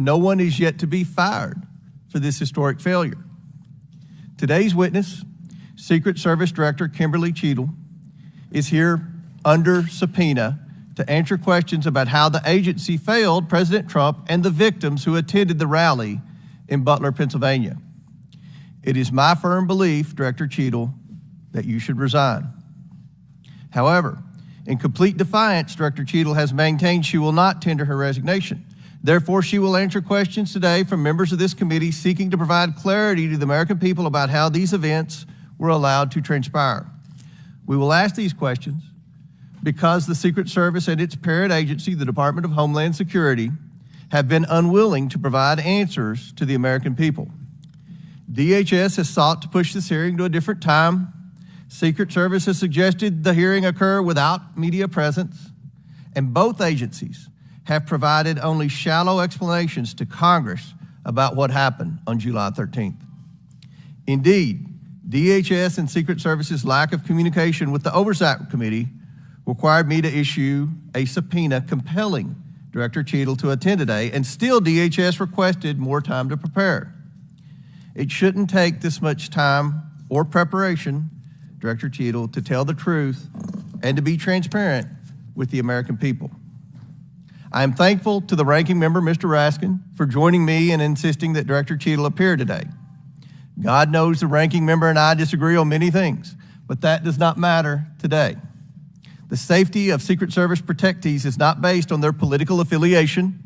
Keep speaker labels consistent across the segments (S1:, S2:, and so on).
S1: No one is yet to be fired for this historic failure. Today's witness, Secret Service Director Kimberly Cheadle, is here under subpoena to answer questions about how the agency failed President Trump and the victims who attended the rally in Butler, Pennsylvania. It is my firm belief, Director Cheadle, that you should resign. However, in complete defiance, Director Cheadle has maintained she will not tender her resignation. Therefore, she will answer questions today from members of this committee seeking to provide clarity to the American people about how these events were allowed to transpire. We will ask these questions because the Secret Service and its parent agency, the Department of Homeland Security, have been unwilling to provide answers to the American people. DHS has sought to push this hearing to a different time. Secret Service has suggested the hearing occur without media presence, and both agencies have provided only shallow explanations to Congress about what happened on July 13th. Indeed, DHS and Secret Service's lack of communication with the Oversight Committee required me to issue a subpoena compelling Director Cheadle to attend today, and still DHS requested more time to prepare. It shouldn't take this much time or preparation, Director Cheadle, to tell the truth and to be transparent with the American people. I am thankful to the ranking member, Mr. Raskin, for joining me in insisting that Director Cheadle appear today. God knows the ranking member and I disagree on many things, but that does not matter today. The safety of Secret Service protectees is not based on their political affiliation,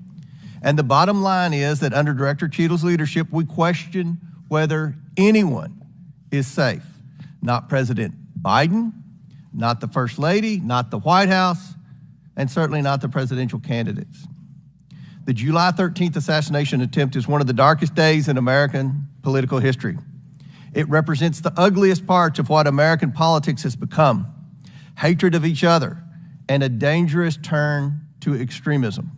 S1: and the bottom line is that under Director Cheadle's leadership, we question whether anyone is safe. Not President Biden, not the First Lady, not the White House, and certainly not the presidential candidates. The July 13th assassination attempt is one of the darkest days in American political history. It represents the ugliest parts of what American politics has become: hatred of each other and a dangerous turn to extremism.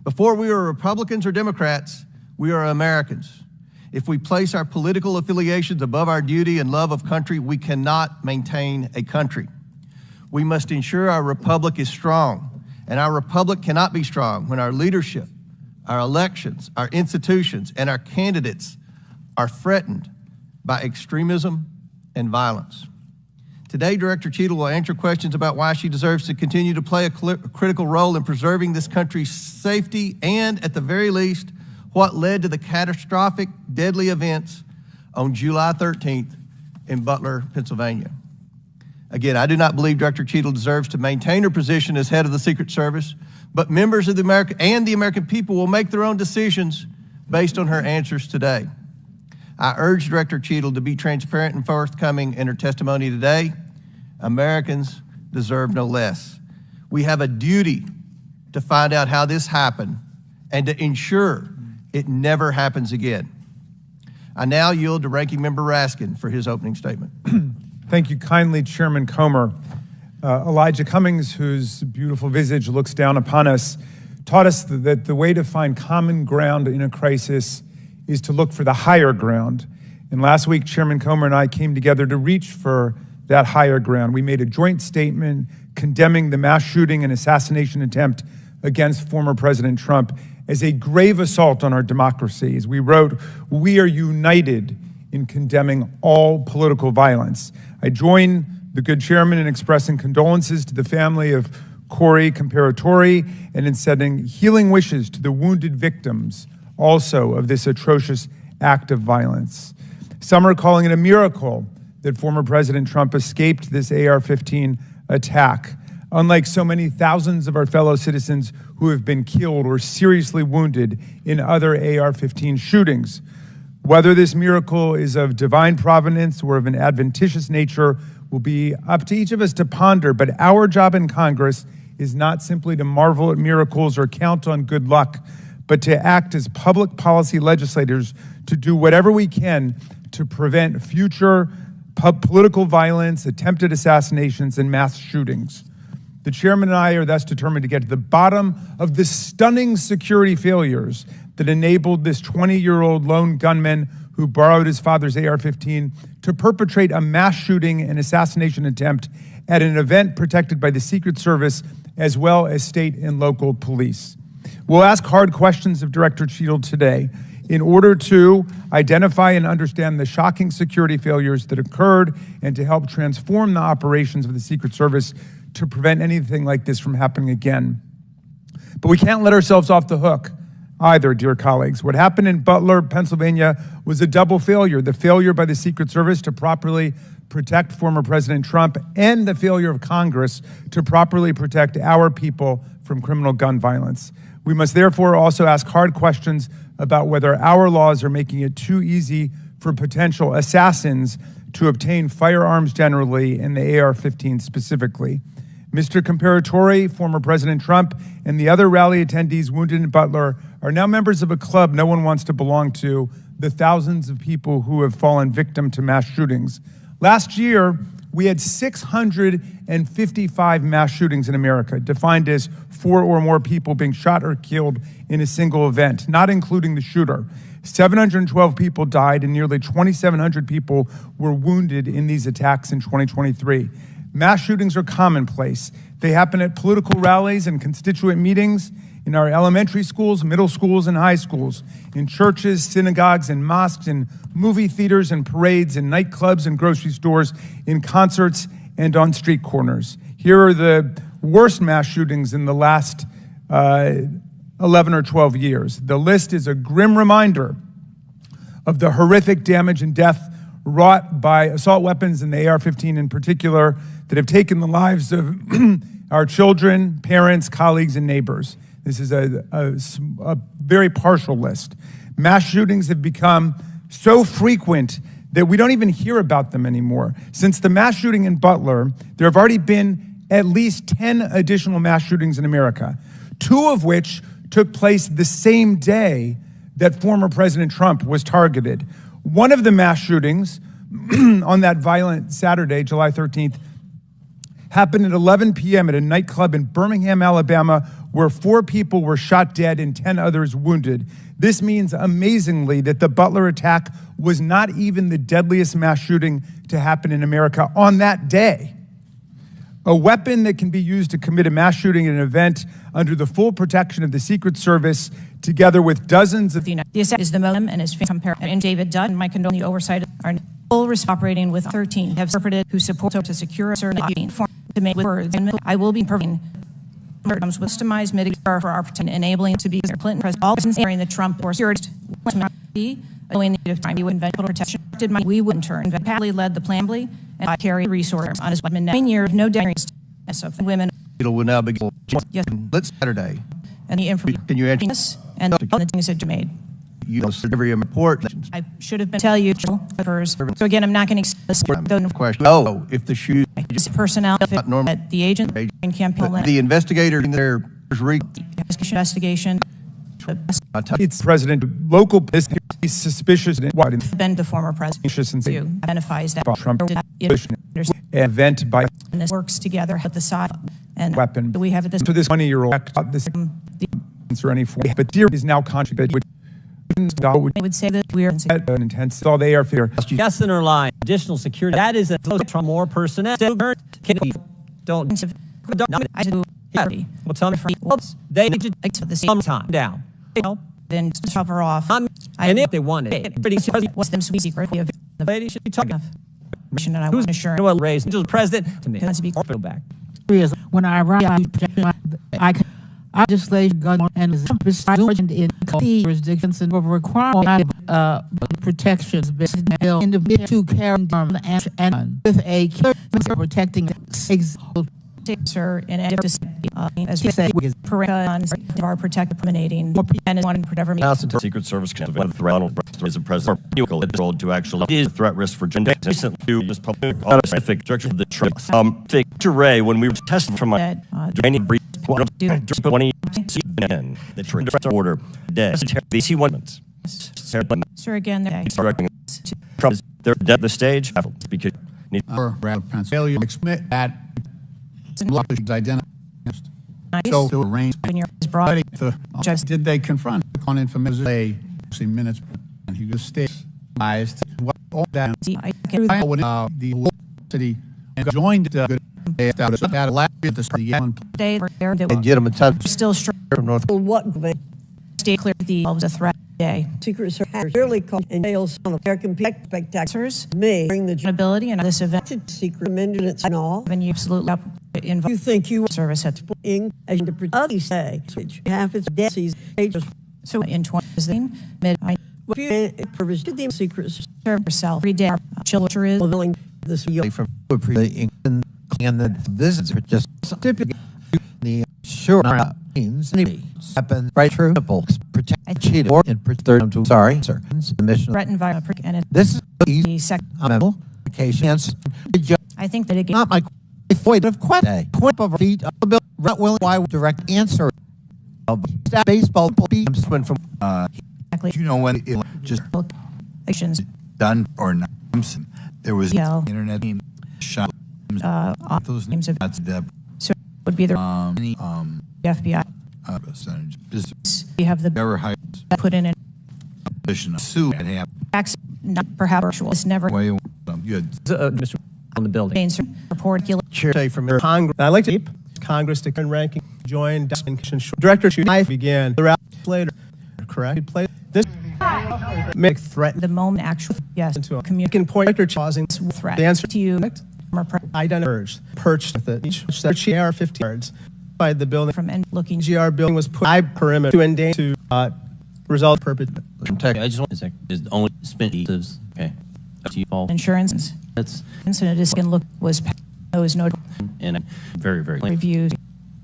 S1: Before we were Republicans or Democrats, we are Americans. If we place our political affiliations above our duty and love of country, we cannot maintain a country. We must ensure our republic is strong, and our republic cannot be strong when our leadership, our elections, our institutions, and our candidates are threatened by extremism and violence. Today, Director Cheadle will answer questions about why she deserves to continue to play a critical role in preserving this country's safety and, at the very least, what led to the catastrophic, deadly events on July 13th in Butler, Pennsylvania. Again, I do not believe Director Cheadle deserves to maintain her position as head of the Secret Service, but members of the American people will make their own decisions based on her answers today. I urge Director Cheadle to be transparent and forthcoming in her testimony today. Americans deserve no less. We have a duty to find out how this happened and to ensure it never happens again. I now yield to Ranking Member Raskin for his opening statement.
S2: Thank you kindly, Chairman Comer. Elijah Cummings, whose beautiful visage looks down upon us, taught us that the way to find common ground in a crisis is to look for the higher ground. And last week, Chairman Comer and I came together to reach for that higher ground. We made a joint statement condemning the mass shooting and assassination attempt against former President Trump as a grave assault on our democracy. As we wrote, we are united in condemning all political violence. I join the good chairman in expressing condolences to the family of Corey Comparatori and in sending healing wishes to the wounded victims also of this atrocious act of violence. Some are calling it a miracle that former President Trump escaped this AR-15 attack, unlike so many thousands of our fellow citizens who have been killed or seriously wounded in other AR-15 shootings. Whether this miracle is of divine providence or of an adventitious nature will be up to each of us to ponder, but our job in Congress is not simply to marvel at miracles or count on good luck, but to act as public policy legislators to do whatever we can to prevent future political violence, attempted assassinations, and mass shootings. The chairman and I are thus determined to get to the bottom of the stunning security failures that enabled this 20-year-old lone gunman who borrowed his father's AR-15 to perpetrate a mass shooting and assassination attempt at an event protected by the Secret Service as well as state and local police. We'll ask hard questions of Director Cheadle today in order to identify and understand the shocking security failures that occurred and to help transform the operations of the Secret Service to prevent anything like this from happening again. But we can't let ourselves off the hook either, dear colleagues. What happened in Butler, Pennsylvania was a double failure: the failure by the Secret Service to properly protect former President Trump and the failure of Congress to properly protect our people from criminal gun violence. We must therefore also ask hard questions about whether our laws are making it too easy for potential assassins to obtain firearms generally and the AR-15 specifically. Mr. Comparatore, former President Trump, and the other rally attendees wounded in Butler are now members of a club no one wants to belong to, the thousands of people who have fallen victim to mass shootings. Last year, we had 655 mass shootings in America, defined as 4 or more people being shot or killed in a single event, not including the shooter. 712 people died and nearly 2,700 people were wounded in these attacks in 2023. Mass shootings are commonplace. They happen at political rallies and constituent meetings, in our elementary schools, middle schools, and high schools, in churches, synagogues, and mosques, in movie theaters and parades, in nightclubs and grocery stores, in concerts, and on street corners. Here are the worst mass shootings in the last 11 or 12 years. The list is a grim reminder of the horrific damage and death wrought by assault weapons and the AR-15 in particular that have taken the lives of our children, parents, colleagues, and neighbors. This is a very partial list. Mass shootings have become so frequent that we don't even hear about them anymore. Since the mass shooting in Butler, there have already been at least 10 additional mass shootings in America, 2 of which took place the same day that former President Trump was targeted. One of the mass shootings on that violent Saturday, July 13th, happened at 11 p.m. at a nightclub in Birmingham, Alabama, where 4 people were shot dead and 10 others wounded. This means, amazingly, that the Butler attack was not even the deadliest mass shooting to happen in America on that day. A weapon that can be used to commit a mass shooting at an event under the full protection of the Secret Service, together with dozens of...
S3: The asset is the modem and is compared. And David Dunn, my condolence on the oversight of our full risk operating with 13 have interpreted who support to secure a certain form to make words. And I will be providing comes with customized mitigation for our protection, enabling to be Clinton president all during the Trump or security allowing the time we would invent protection. We would in turn Padley led the plan and I carry resources on his 9 years, no dangers of women.
S1: It will now begin.
S3: Yes.
S1: Let's Saturday.
S3: And the information.
S1: Can you answer?
S3: And the things that you made.
S1: You know, every report.
S3: I should have been tell you. So again, I'm not going to
S1: question. Oh, if the shoes
S3: personnel
S1: normal
S3: at the agent and campaign
S1: the investigator in their
S3: investigation.
S2: It's president local is suspicious and what
S3: been the former president who identifies that
S2: Trump event by
S3: and this works together at the side and
S2: weapon
S3: we have this
S2: to this 20-year-old this or any form, but dear is now contributed.
S3: I would say that we're
S2: an intense all they are fear.
S4: Yes, in our line, additional security. That is a more personnel. Don't.
S3: I do.
S4: Well, tell me. They
S3: the same
S4: time down.
S3: Then cover off.
S4: And if they wanted it,
S3: what's them sweet secretly of
S4: the lady should be talking.
S3: And I was assured.
S4: Well, raised the president to me.
S3: Has to be
S4: back.
S5: When I arrived, I just laid gun and is in jurisdictions and require protections to carry and with a protecting
S3: sir in as we say of our protective emanating and one whatever
S6: Secret Service can have Ronald is a president to actually is a threat risk for gender recently this public specific direction of the trust. Ray, when we were testing from my training brief 20 the direct order day VC ones.
S3: Sir again
S6: they're dead the stage because
S7: Pennsylvania exmit that identified so to arrange did they confront on information minutes and he was stabilized what all that the city and joined They out of that last year, the
S3: Day there, they
S1: And get them a touch
S3: still strong.
S1: from North.
S8: What
S3: Stay clear of the of a threat day.
S8: Secret Service has really called and jails on American spectaculars.
S3: Officers,
S8: Me bring the
S3: ability and this event
S8: secret amendments and all.
S3: and you absolutely involve
S8: You think you
S3: service at
S8: in as the others say half its deaths ages.
S3: so in 2016 mid I
S8: What you purpose did the secret
S3: serve yourself every day. Children is
S8: willing this
S9: From and the visits are just typical. The sure means happen right through protect cheat or in third to sorry sir the mission
S3: threatened by a prick and it
S9: this is
S3: the
S9: easy
S3: second.
S9: applications
S3: I think that again
S9: not my void of quip of feet of the bill willing why direct answer baseball beams went from
S3: exactly
S10: You know when it just
S3: actions
S10: done or not? There was
S3: Yeah.
S10: internet shot. Those
S3: names of
S10: that's the
S3: so would be the FBI.
S10: percentage.
S3: We have the
S10: Never hired
S3: put in an
S10: position of sue that happened.
S3: acts not perhaps virtual. It's never
S10: Way good.
S4: Mr. on the building.
S3: been report.
S1: Chair say from Congress. I'd like to keep Congress to ranking joined Director I began throughout later. Correct. Play this make threat
S3: The moment actual yes
S1: into a
S3: communication
S1: point causing
S3: threat
S1: the answer
S3: to you
S1: identified perched with it. Each GR 50 yards by the building
S3: from and looking
S1: GR building was put by perimeter to endanger to result purpose.
S6: I just want to say, is only spent okay. Up to you all.
S3: insurance.
S6: That's
S3: Incident is can look was those no
S6: and very, very
S3: reviews.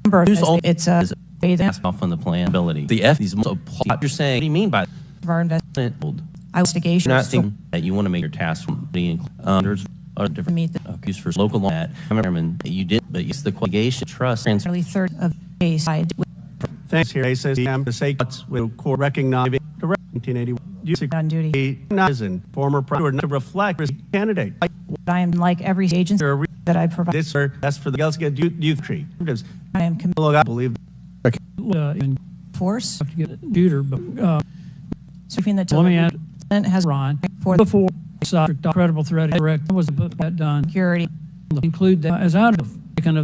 S3: Number
S6: Who's all-
S3: it's a
S6: that's off on the plan ability. The F is also what you're saying. What do you mean by
S3: of our investment
S6: investigation? You're not
S3: so
S6: thinking that you want to make your task from being there's other different
S3: meet the
S6: use for local law. I'm determined that you did, but it's the qualification trust transfer.
S3: nearly third of case side
S1: Thanks here. He says the say will court recognize 1981.
S3: on duty.
S1: And former president to reflect as candidate.
S3: I am like every agency that I provide.
S1: This that's for the girls get youth tree.
S3: I am
S1: I believe.
S11: In
S3: force.
S11: to get a computer, but
S3: So between the two,
S11: let me add,
S3: has
S11: Ron,
S3: for
S11: before credible threat correct was that done.
S3: security
S11: Include that as out of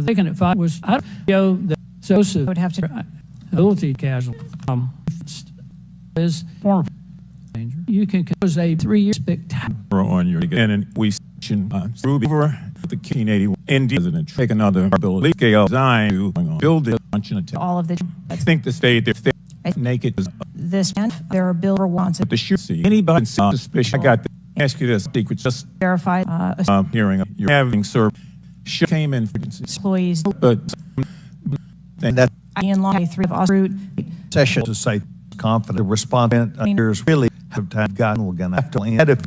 S11: taken at 5 was I show that Joseph
S3: would have to
S11: ability casual is former danger. You can cause a 3-year spectacular
S12: on your and we Ruby over the King 81 Indian president take another ability scale design to build it
S3: all of the.
S12: I think the state if they naked
S3: This and there are bill wants it
S12: the shoot see anybody suspicious. I got to ask you this secret just
S3: verified
S12: hearing you're having served came in
S3: employees,
S12: but
S9: and that
S3: in law 3 of root
S9: session to say confident respondent years really have time gotten we're gonna have to end if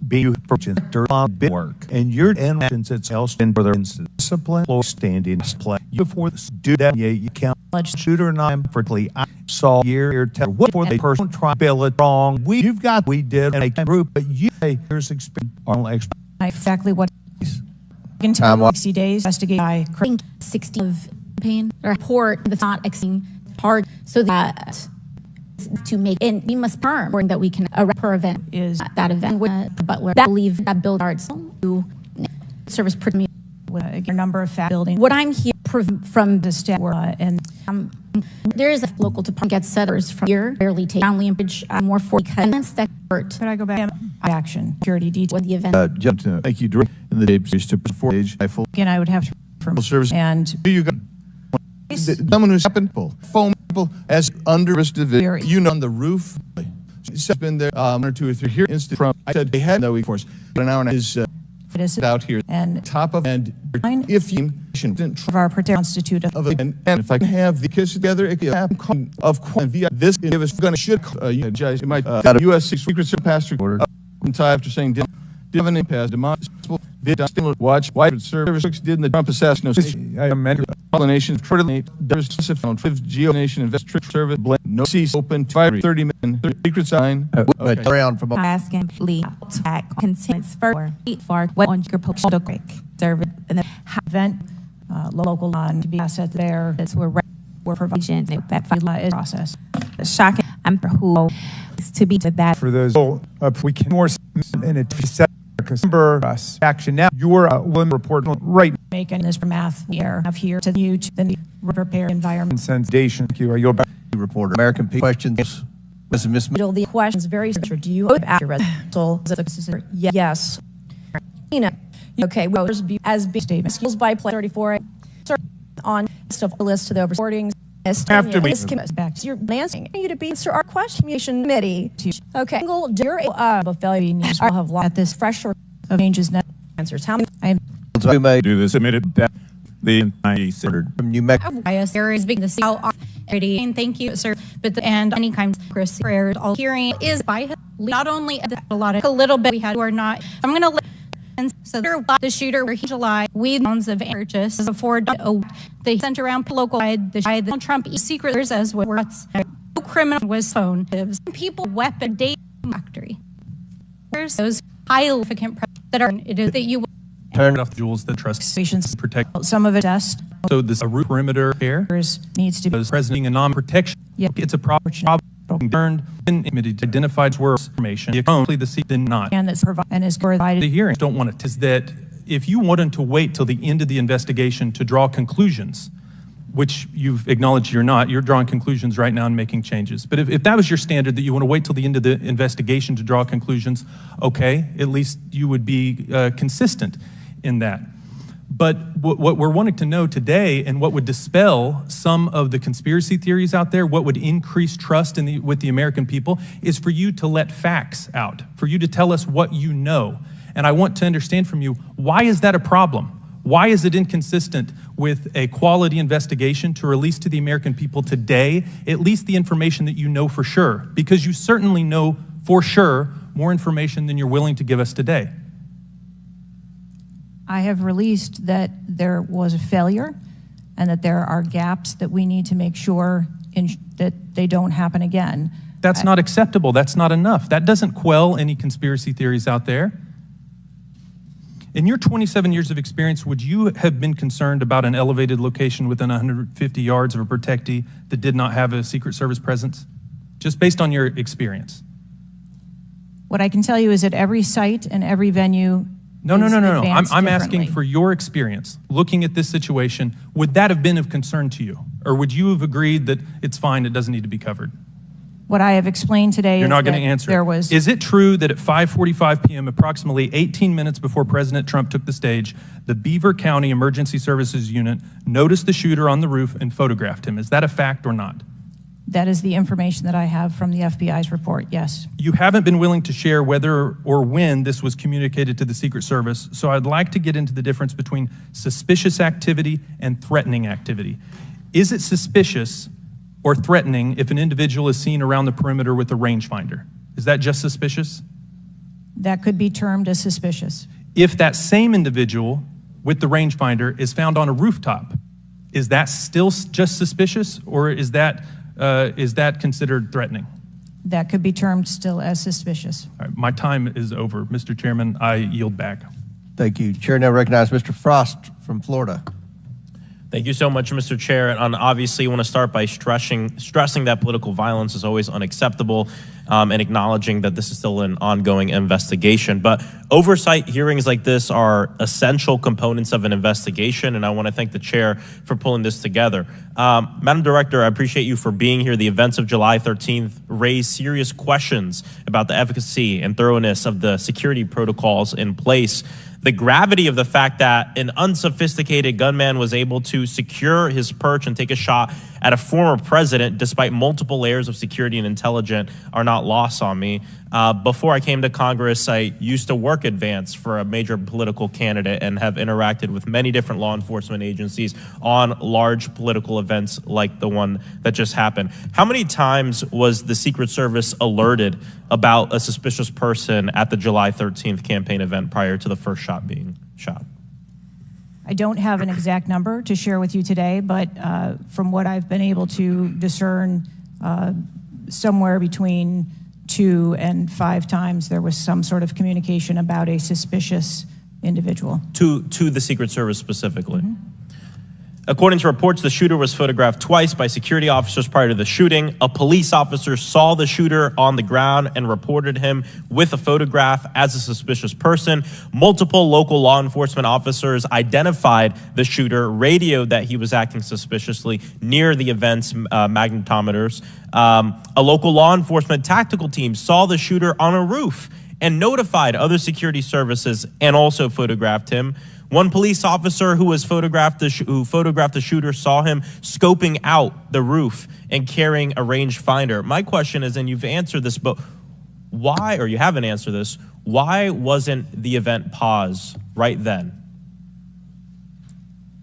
S9: be projector on big work and your entrance itself in further discipline or standing play before this do that you can't shooter and I'm friendly I saw year tell what for the person try bill it wrong we did in a group but you say here's experience
S3: exactly what in 60 days investigate by
S13: 60 of campaign report that's not exceeding hard so that to make and we must firm that we can arrest per event
S3: is
S13: that event with Butler that believe that build arts to service premium
S3: a number of fact building.
S13: What I'm here from
S3: the state and
S13: there is a local department gets settlers from here barely take down Limpage more for because that hurt.
S3: Could I go back action security detail
S13: with the event?
S10: Thank you, Drew. In the day to before age, I full
S3: again I would have to from
S10: service
S3: and
S10: do you got someone who's happened foam people as under division you know on the roof. It's been there 1 or 2 or 3 here instant from I said they had no force but an hour and is out here
S3: and
S10: top of and if you didn't
S3: of our constitute
S10: of it and if I can have the kids together it could happen of via this give us gonna should you guys it might got a USC Secret Service pastor order after saying did have an impasse demonstrable did watch white service did in the Trump assassination I amended nation coordinate there's GeoNation investor service no cease open 530 million secret sign
S1: around from
S13: asking Lee attack continues for what on your postal quick service and the
S3: event local on to be asset there that's where we're providing that is process
S13: shocking I'm for who is to be to that
S2: for those we can more and it action now. Your report right.
S3: Making this math here to you to the prepare environment.
S2: Sensation. Thank you. Are you back?
S1: Reporter. American questions. Ms.
S14: The questions very sure. Do you accurate? Yes. Okay. Well, as big statements skills by play 34 on stuff list to the oversorting.
S12: After we
S14: back to your answering you to be answer our question committee. Okay. Single dear failure news will have at this fresh or changes answers. How many
S12: we may do this submitted that the
S1: from New Mexico.
S13: Is being the thank you, sir. But and any kind of prayers all hearing is by not only a little bit we had or not. I'm going to let. And so the shooter were July, we ones of purchase before they sent around local the Trump secreters as what's criminal was phone people weapon data factory. There's those high significant that are that you
S15: turn off the jewels that trust
S3: patients
S15: protect.
S3: Some of it test.
S15: So this a root perimeter care
S3: needs to be
S15: presenting a non-protection.
S3: Yeah.
S15: It's a proper turned in committee identified where information only the seat did not
S3: and that's provided and is provided.
S15: The hearing don't want it is that if you wanted to wait till the end of the investigation to draw conclusions, which you've acknowledged you're not, you're drawing conclusions right now and making changes. But if that was your standard that you want to wait till the end of the investigation to draw conclusions, okay, at least you would be consistent in that. But what we're wanting to know today and what would dispel some of the conspiracy theories out there, what would increase trust with the American people is for you to let facts out, for you to tell us what you know. And I want to understand from you, why is that a problem? Why is it inconsistent with a quality investigation to release to the American people today, at least the information that you know for sure? Because you certainly know for sure more information than you're willing to give us today.
S3: I have released that there was a failure and that there are gaps that we need to make sure that they don't happen again.
S15: That's not acceptable. That's not enough. That doesn't quell any conspiracy theories out there. In your 27 years of experience, would you have been concerned about an elevated location within 150 yards of a protectee that did not have a Secret Service presence? Just based on your experience.
S3: What I can tell you is that every site and every venue
S15: No. I'm asking for your experience. Looking at this situation, would that have been of concern to you? Or would you have agreed that it's fine, it doesn't need to be covered?
S3: What I have explained today
S15: You're
S3: is
S15: not
S3: that
S15: going to answer.
S3: There was.
S15: Is it true that at 5:45 p.m., approximately 18 minutes before President Trump took the stage, the Beaver County Emergency Services Unit noticed the shooter on the roof and photographed him? Is that a fact or not?
S3: That is the information that I have from the FBI's report, yes.
S15: You haven't been willing to share whether or when this was communicated to the Secret Service, so I'd like to get into the difference between suspicious activity and threatening activity. Is it suspicious or threatening if an individual is seen around the perimeter with a rangefinder? Is that just suspicious?
S3: That could be termed as suspicious.
S15: If that same individual with the rangefinder is found on a rooftop, is that still just suspicious, or is that considered threatening?
S3: That could be termed still as suspicious.
S15: All right, my time is over. Mr. Chairman, I yield back.
S1: Thank you. Chair now recognizes Mr. Frost from Florida.
S16: Thank you so much, Mr. Chair. And obviously, I want to start by stressing that political violence is always unacceptable and acknowledging that this is still an ongoing investigation. But oversight hearings like this are essential components of an investigation, and I want to thank the chair for pulling this together. Madam Director, I appreciate you for being here. The events of July 13th raised serious questions about the efficacy and thoroughness of the security protocols in place. The gravity of the fact that an unsophisticated gunman was able to secure his perch and take a shot at a former president despite multiple layers of security and intelligence are not lost on me. Before I came to Congress, I used to work advance for a major political candidate and have interacted with many different law enforcement agencies on large political events like the one that just happened. How many times was the Secret Service alerted about a suspicious person at the July 13th campaign event prior to the first shot being shot?
S3: I don't have an exact number to share with you today, but from what I've been able to discern, somewhere between 2 and 5 times there was some sort of communication about a suspicious individual.
S16: To the Secret Service specifically?
S3: Mm-hmm.
S16: According to reports, the shooter was photographed twice by security officers prior to the shooting. A police officer saw the shooter on the ground and reported him with a photograph as a suspicious person. Multiple local law enforcement officers identified the shooter, radioed that he was acting suspiciously near the event's magnetometers. A local law enforcement tactical team saw the shooter on a roof and notified other security services and also photographed him. One police officer who photographed the shooter saw him scoping out the roof and carrying a rangefinder. My question is, and you've answered this, but why, or you haven't answered this, why wasn't the event paused right then?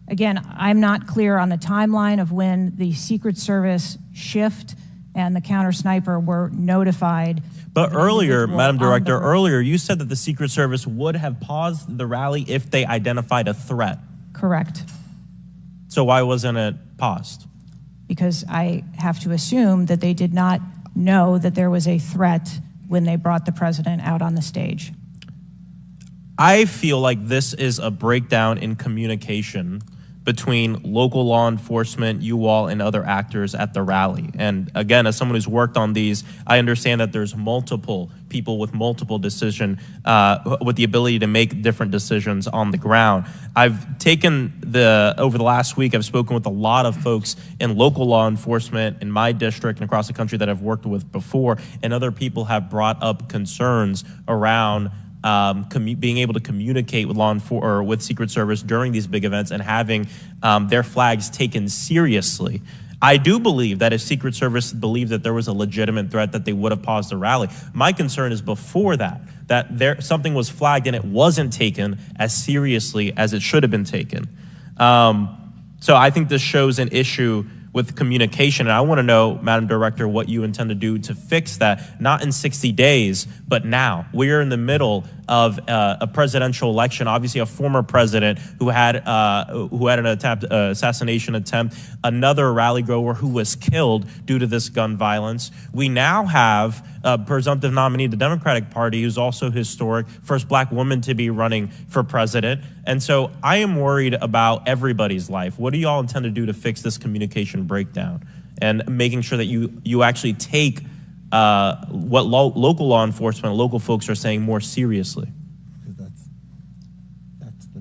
S3: Again, I'm not clear on the timeline of when the Secret Service shift and the counter sniper were notified.
S16: But earlier, Madam Director, earlier you said that the Secret Service would have paused the rally if they identified a threat.
S3: Correct.
S16: So why wasn't it paused?
S3: Because I have to assume that they did not know that there was a threat when they brought the president out on the stage.
S16: I feel like this is a breakdown in communication between local law enforcement, you all, and other actors at the rally. And again, as someone who's worked on these, I understand that there's multiple people with multiple decision, with the ability to make different decisions on the ground. I've taken over the last week, I've spoken with a lot of folks in local law enforcement in my district and across the country that I've worked with before, and other people have brought up concerns around being able to communicate with or with Secret Service during these big events and having their flags taken seriously. I do believe that if Secret Service believed that there was a legitimate threat, that they would have paused the rally. My concern is before that something was flagged and it wasn't taken as seriously as it should have been taken. So I think this shows an issue with communication. And I want to know, Madam Director, what you intend to do to fix that, not in 60 days, but now. We're in the middle of a presidential election, obviously a former president who had an assassination attempt, another rally goer who was killed due to this gun violence. We now have a presumptive nominee of the Democratic Party who's also historic, first black woman to be running for president. And so I am worried about everybody's life. What do you all intend to do to fix this communication breakdown and making sure that you actually take what local law enforcement, local folks are saying more seriously?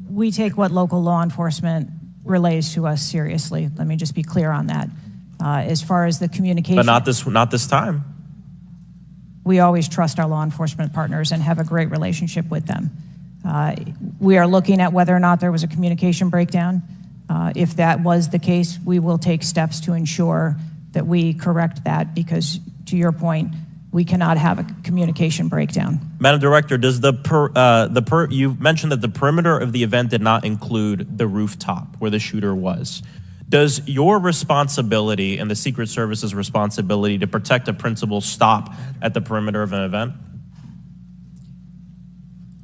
S3: We take what local law enforcement relays to us seriously. Let me just be clear on that. As far as the communication.
S16: But not this time.
S3: We always trust our law enforcement partners and have a great relationship with them. We are looking at whether or not there was a communication breakdown. If that was the case, we will take steps to ensure that we correct that, because to your point, we cannot have a communication breakdown.
S16: Madam Director, does you mentioned that the perimeter of the event did not include the rooftop where the shooter was. Does your responsibility and the Secret Service's responsibility to protect a principal stop at the perimeter of an event?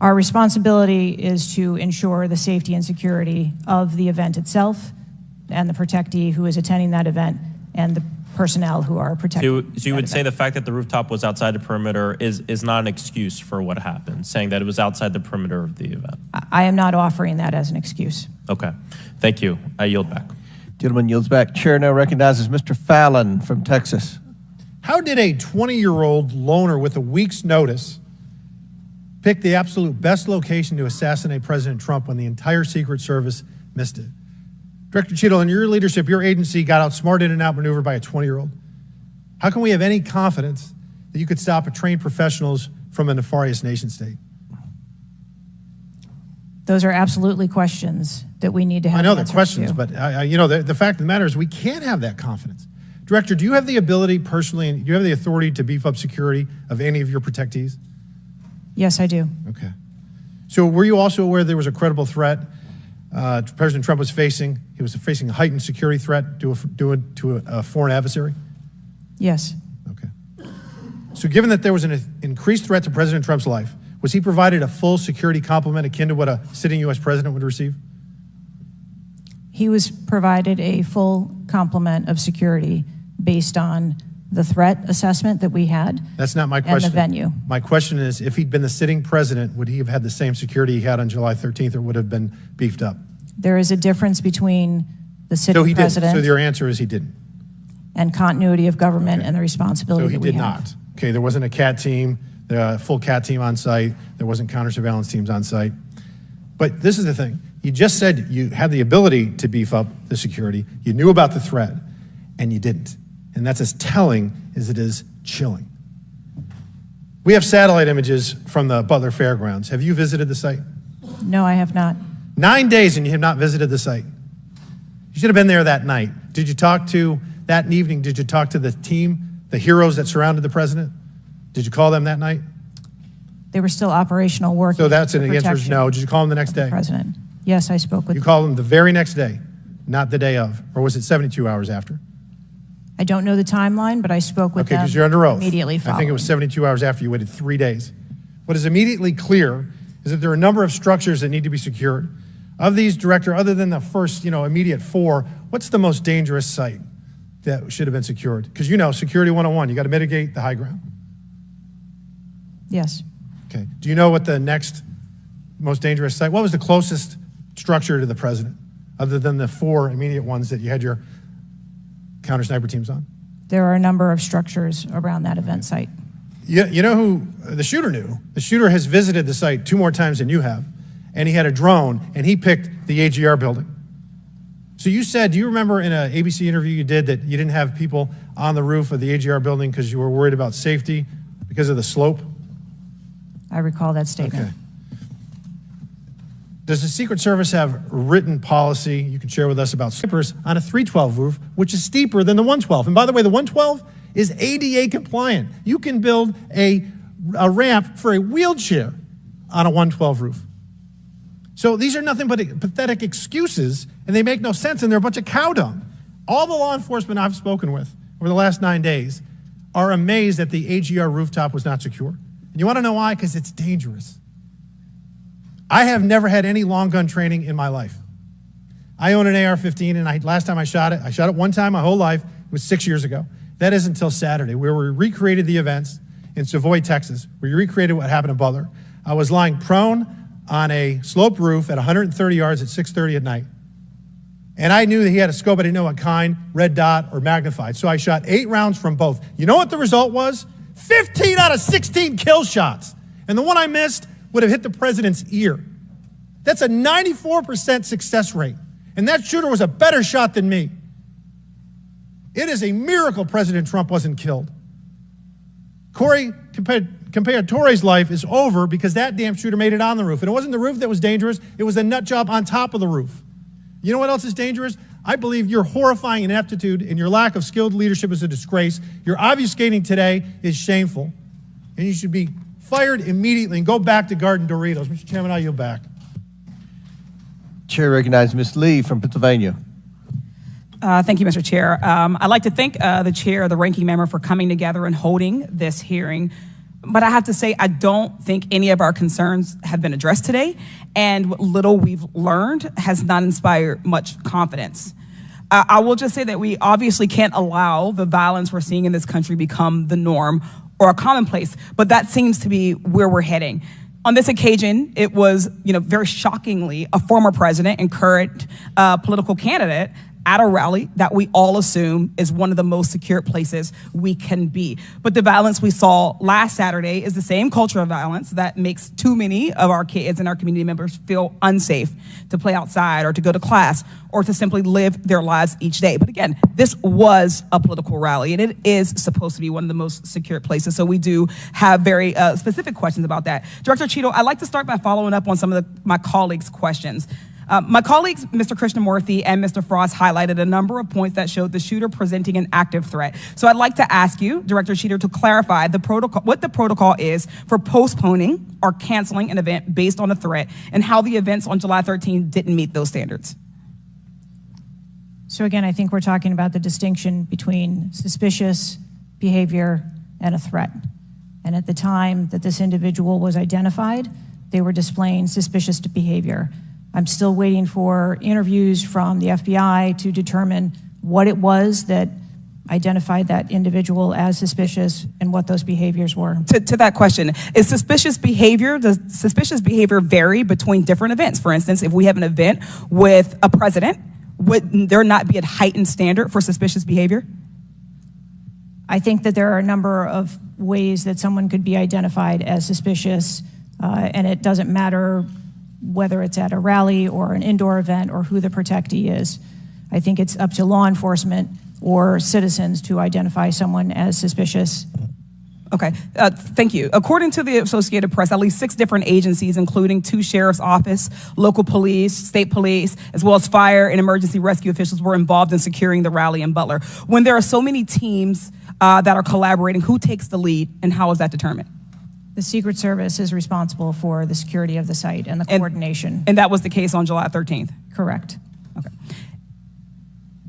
S3: Our responsibility is to ensure the safety and security of the event itself and the protectee who is attending that event and the personnel who are protecting.
S16: So you would say the fact that the rooftop was outside the perimeter is not an excuse for what happened, saying that it was outside the perimeter of the event?
S3: I am not offering that as an excuse.
S16: Okay, thank you. I yield back.
S1: Gentleman yields back. Chair now recognizes Mr. Fallon from Texas.
S17: How did a 20-year-old loner with a week's notice pick the absolute best location to assassinate President Trump when the entire Secret Service missed it? Director Cheadle, in your leadership, your agency got outsmarted and outmaneuvered by a 20-year-old. How can we have any confidence that you could stop trained professionals from a nefarious nation state?
S3: Those are absolutely questions that we need to have.
S17: I know they're questions, but the fact of the matter is we can't have that confidence. Director, do you have the ability personally, and do you have the authority to beef up security of any of your protectees?
S3: Yes, I do.
S17: Okay. So were you also aware there was a credible threat President Trump was facing? He was facing a heightened security threat to a foreign adversary?
S3: Yes.
S17: Okay. So given that there was an increased threat to President Trump's life, was he provided a full security complement akin to what a sitting U.S. president would receive?
S3: He was provided a full complement of security based on the threat assessment that we had.
S17: That's not my question.
S3: And the venue.
S17: My question is, if he'd been the sitting president, would he have had the same security he had on July 13th, or would have been beefed up?
S3: There is a difference between the sitting
S17: So he didn't.
S3: president,
S17: So your answer is he didn't.
S3: and continuity of government and the responsibility
S17: So he
S3: that we
S17: did
S3: have.
S17: not. Okay, there wasn't a CAT team, the full CAT team on site. There wasn't counter surveillance teams on site. But this is the thing. You just said you had the ability to beef up the security. You knew about the threat, and you didn't. And that's as telling as it is chilling. We have satellite images from the Butler Fairgrounds. Have you visited the site?
S3: No, I have not.
S17: 9 days and you have not visited the site. You should have been there that night. Did you talk to, that evening, did you talk to the team, the heroes that surrounded the president? Did you call them that night?
S3: They were still operational work.
S17: So that's an answer is no. Did you call them the next day?
S3: President. Yes, I spoke with
S17: You called them the very next day, not the day of, or was it 72 hours after?
S3: I don't know the timeline, but I spoke with
S17: Okay,
S3: them
S17: because you're under oath.
S3: immediately
S17: I
S3: following.
S17: think it was 72 hours after you waited 3 days. What is immediately clear is that there are a number of structures that need to be secured. Of these, Director, other than the first, immediate 4, what's the most dangerous site that should have been secured? Because Security 101, you got to mitigate the high ground.
S3: Yes.
S17: Okay. Do you know what the next most dangerous site, what was the closest structure to the president, other than the 4 immediate ones that you had your counter sniper teams on?
S3: There are a number of structures around that event site.
S17: You know who the shooter knew? The shooter has visited the site 2 more times than you have, and he had a drone, and he picked the AGR building. So you said, do you remember in an ABC interview you did that you didn't have people on the roof of the AGR building because you were worried about safety because of the slope?
S3: I recall that statement.
S17: Okay. Does the Secret Service have written policy you can share with us about snipers on a 312 roof, which is steeper than the 112? And by the way, the 112 is ADA compliant. You can build a ramp for a wheelchair on a 112 roof. So these are nothing but pathetic excuses, and they make no sense, and they're a bunch of cow dung. All the law enforcement I've spoken with over the last 9 days are amazed that the AGR rooftop was not secure. And you want to know why? Because it's dangerous. I have never had any long gun training in my life. I own an AR-15, and last time I shot it one time my whole life. It was 6 years ago. That is until Saturday, where we recreated the events in Savoy, Texas, where we recreated what happened in Butler. I was lying prone on a sloped roof at 130 yards at 6:30 at night. And I knew that he had a scope. I didn't know what kind, red dot or magnified. So I shot 8 rounds from both. You know what the result was? 15 out of 16 kill shots. And the one I missed would have hit the president's ear. That's a 94% success rate. And that shooter was a better shot than me. It is a miracle President Trump wasn't killed. Corey Comparator's life is over because that damn shooter made it on the roof. And it wasn't the roof that was dangerous. It was the nut job on top of the roof. You know what else is dangerous? I believe your horrifying ineptitude and your lack of skilled leadership is a disgrace. Your obfuscating today is shameful. And you should be fired immediately and go back to Garden Doritos. Mr. Chairman, I yield back.
S1: Chair recognizes Ms. Lee from Pennsylvania.
S18: Thank you, Mr. Chair. I'd like to thank the chair, the ranking member, for coming together and holding this hearing. But I have to say, I don't think any of our concerns have been addressed today, and what little we've learned has not inspired much confidence. I will just say that we obviously can't allow the violence we're seeing in this country become the norm or a commonplace, but that seems to be where we're heading. On this occasion, it was, very shockingly, a former president and current political candidate at a rally that we all assume is one of the most secure places we can be. But the violence we saw last Saturday is the same culture of violence that makes too many of our kids and our community members feel unsafe to play outside or to go to class or to simply live their lives each day. But again, this was a political rally, and it is supposed to be one of the most secure places. So we do have very specific questions about that. Director Cheeto, I'd like to start by following up on some of my colleagues' questions. My colleagues, Mr. Krishnamurthy and Mr. Frost, highlighted a number of points that showed the shooter presenting an active threat. So I'd like to ask you, Director Cheeto, to clarify what the protocol is for postponing or canceling an event based on a threat and how the events on July 13 didn't meet those standards.
S3: So again, I think we're talking about the distinction between suspicious behavior and a threat. And at the time that this individual was identified, they were displaying suspicious behavior. I'm still waiting for interviews from the FBI to determine what it was that identified that individual as suspicious and what those behaviors were.
S18: To that question, does suspicious behavior vary between different events? For instance, if we have an event with a president would there not be a heightened standard for suspicious behavior?
S3: I think that there are a number of ways that someone could be identified as suspicious, and it doesn't matter whether it's at a rally or an indoor event or who the protectee is. I think it's up to law enforcement or citizens to identify someone as suspicious.
S18: Okay, thank you. According to the Associated Press, at least 6 different agencies, including 2 sheriff's office, local police, state police, as well as fire and emergency rescue officials were involved in securing the rally in Butler. When there are so many teams that are collaborating, who takes the lead and how is that determined?
S3: The Secret Service is responsible for the security of the site and the coordination.
S18: And that was the case on July 13th?
S3: Correct.
S18: Okay.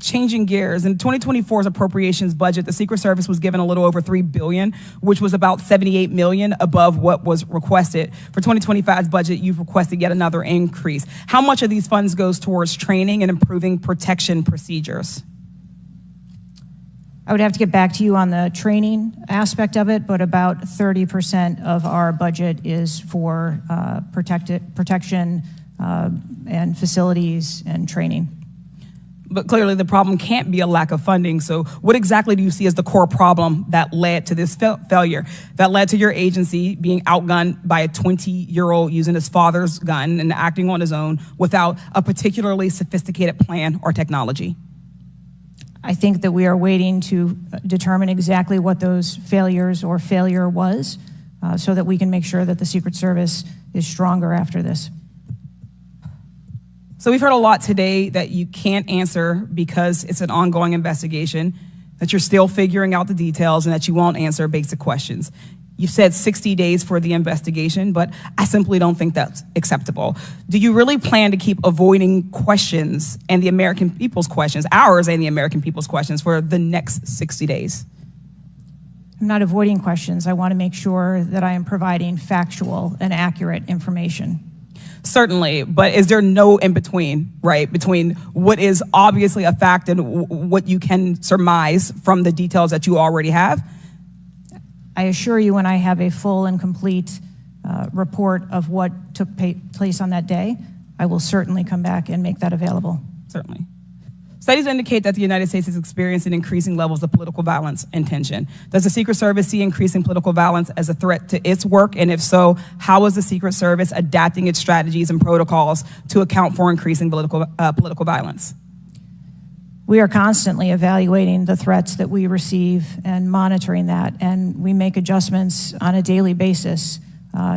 S18: Changing gears, in 2024's appropriations budget, the Secret Service was given a little over $3 billion, which was about $78 million above what was requested. For 2025's budget, you've requested yet another increase. How much of these funds goes towards training and improving protection procedures?
S3: I would have to get back to you on the training aspect of it, but about 30% of our budget is for protection and facilities and training.
S18: But clearly the problem can't be a lack of funding. So what exactly do you see as the core problem that led to this failure, that led to your agency being outgunned by a 20-year-old using his father's gun and acting on his own without a particularly sophisticated plan or technology?
S3: I think that we are waiting to determine exactly what those failures or failure was so that we can make sure that the Secret Service is stronger after this.
S18: So we've heard a lot today that you can't answer because it's an ongoing investigation, that you're still figuring out the details, and that you won't answer basic questions. You've said 60 days for the investigation, but I simply don't think that's acceptable. Do you really plan to keep avoiding questions and the American people's questions, ours and the American people's questions, for the next 60 days?
S3: I'm not avoiding questions. I want to make sure that I am providing factual and accurate information.
S18: Certainly, but is there no in-between, right, between what is obviously a fact and what you can surmise from the details that you already have?
S3: I assure you, when I have a full and complete report of what took place on that day, I will certainly come back and make that available.
S18: Certainly. Studies indicate that the United States is experiencing increasing levels of political violence and tension. Does the Secret Service see increasing political violence as a threat to its work? And if so, how is the Secret Service adapting its strategies and protocols to account for increasing political violence?
S3: We are constantly evaluating the threats that we receive and monitoring that, and we make adjustments on a daily basis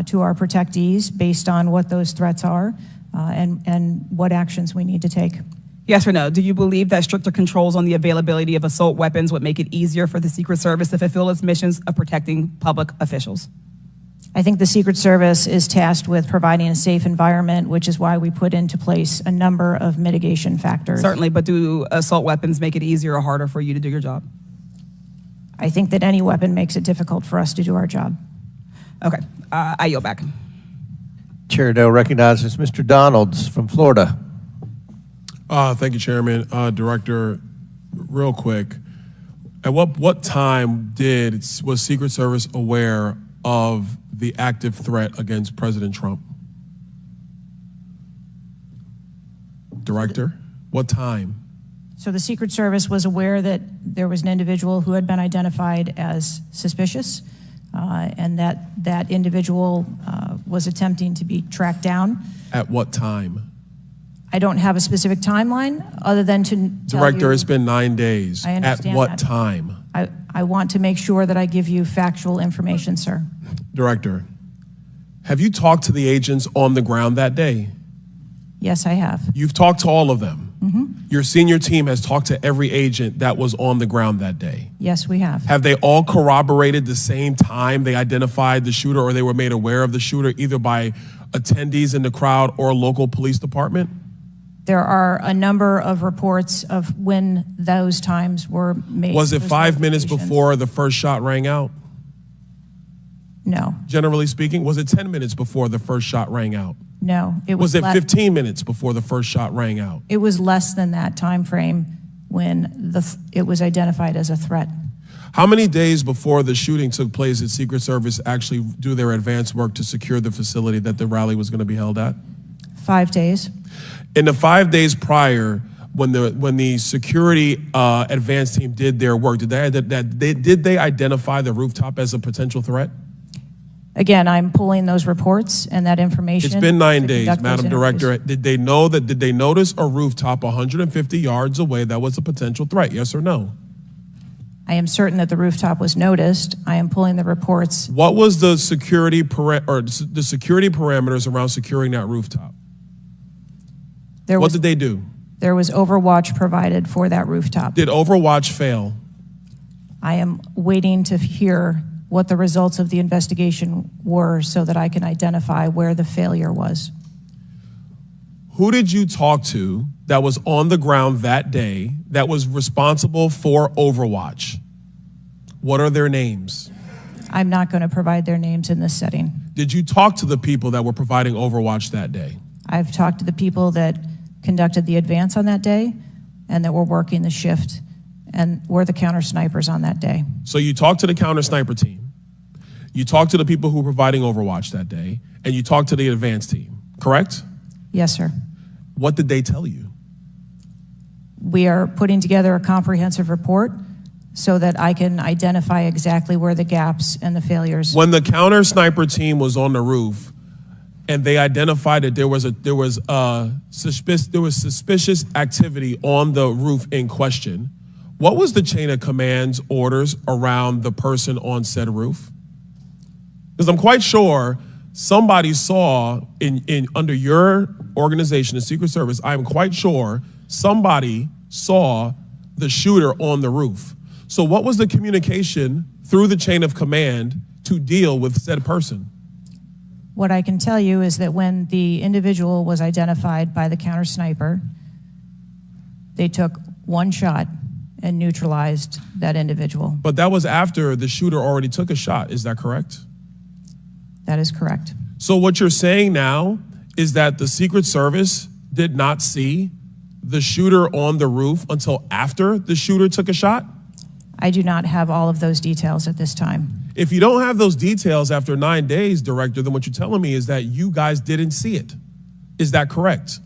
S3: to our protectees based on what those threats are and what actions we need to take.
S18: Yes or no? Do you believe that stricter controls on the availability of assault weapons would make it easier for the Secret Service to fulfill its missions of protecting public officials?
S3: I think the Secret Service is tasked with providing a safe environment, which is why we put into place a number of mitigation factors.
S18: Certainly, but do assault weapons make it easier or harder for you to do your job?
S3: I think that any weapon makes it difficult for us to do our job.
S18: Okay, I yield back.
S1: Chair now recognizes Mr. Donalds from Florida.
S19: Thank you, Chairman. Director, real quick, at what time was Secret Service aware of the active threat against President Trump? Director, what time?
S3: So the Secret Service was aware that there was an individual who had been identified as suspicious and that individual was attempting to be tracked down.
S19: At what time?
S3: I don't have a specific timeline other than to tell
S19: Director,
S3: you,
S19: it's been 9 days.
S3: I understand
S19: At what
S3: that.
S19: time?
S3: I want to make sure that I give you factual information, sir.
S19: Director, have you talked to the agents on the ground that day?
S3: Yes, I have.
S19: You've talked to all of them?
S3: Mm-hmm.
S19: Your senior team has talked to every agent that was on the ground that day?
S3: Yes, we have.
S19: Have they all corroborated the same time they identified the shooter or they were made aware of the shooter, either by attendees in the crowd or a local police department?
S3: There are a number of reports of when those times were made.
S19: Was it 5 minutes before the first shot rang out?
S3: No.
S19: Generally speaking, was it 10 minutes before the first shot rang out?
S3: No.
S19: Was it 15 minutes before the first shot rang out?
S3: It was less than that time frame when it was identified as a threat.
S19: How many days before the shooting took place did Secret Service actually do their advance work to secure the facility that the rally was going to be held at?
S3: 5 days.
S19: In the 5 days prior, when the security advance team did their work, did they identify the rooftop as a potential threat?
S3: Again, I'm pulling those reports and that information.
S19: It's been 9 days,
S3: conduct
S19: Madam
S3: those
S19: Director.
S3: interviews.
S19: Did they notice a rooftop 150 yards away that was a potential threat? Yes or no?
S3: I am certain that the rooftop was noticed. I am pulling the reports.
S19: What was the security parameters around securing that rooftop? What did they do?
S3: There was overwatch provided for that rooftop.
S19: Did Overwatch fail?
S3: I am waiting to hear what the results of the investigation were so that I can identify where the failure was.
S19: Who did you talk to that was on the ground that day that was responsible for Overwatch? What are their names?
S3: I'm not going to provide their names in this setting.
S19: Did you talk to the people that were providing Overwatch that day?
S3: I've talked to the people that conducted the advance on that day and that were working the shift and were the counter snipers on that day.
S19: So you talked to the counter sniper team, you talked to the people who were providing Overwatch that day, and you talked to the advance team, correct?
S3: Yes, sir.
S19: What did they tell you?
S3: We are putting together a comprehensive report so that I can identify exactly where the gaps and the failures.
S19: When the counter sniper team was on the roof and they identified that there was suspicious activity on the roof in question, what was the chain of command's orders around the person on said roof? Because I'm quite sure somebody saw under your organization, the Secret Service, I'm quite sure somebody saw the shooter on the roof. So what was the communication through the chain of command to deal with said person?
S3: What I can tell you is that when the individual was identified by the counter sniper, they took one shot and neutralized that individual.
S19: But that was after the shooter already took a shot, is that correct?
S3: That is correct.
S19: So what you're saying now is that the Secret Service did not see the shooter on the roof until after the shooter took a shot?
S3: I do not have all of those details at this time.
S19: If you don't have those details after 9 days, Director, then what you're telling me is that you guys didn't see it. Is that correct?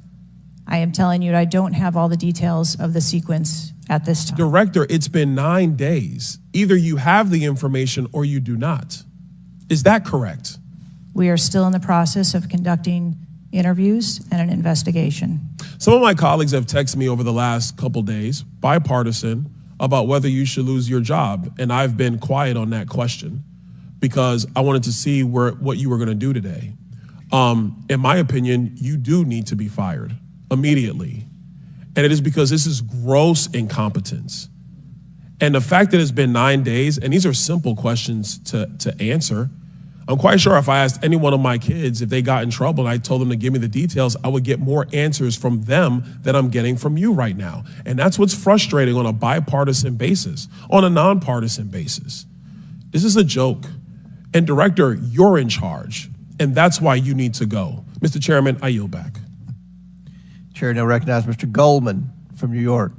S3: I am telling you I don't have all the details of the sequence at this time.
S19: Director, it's been 9 days. Either you have the information or you do not. Is that correct?
S3: We are still in the process of conducting interviews and an investigation.
S19: Some of my colleagues have texted me over the last couple days, bipartisan, about whether you should lose your job. And I've been quiet on that question because I wanted to see what you were going to do today. In my opinion, you do need to be fired immediately. And it is because this is gross incompetence. And the fact that it's been 9 days, and these are simple questions to answer, I'm quite sure if I asked any one of my kids if they got in trouble and I told them to give me the details, I would get more answers from them than I'm getting from you right now. And that's what's frustrating on a bipartisan basis, on a nonpartisan basis. This is a joke. And Director, you're in charge, and that's why you need to go. Mr. Chairman, I yield back.
S1: Chair now recognize Mr. Goldman from New York.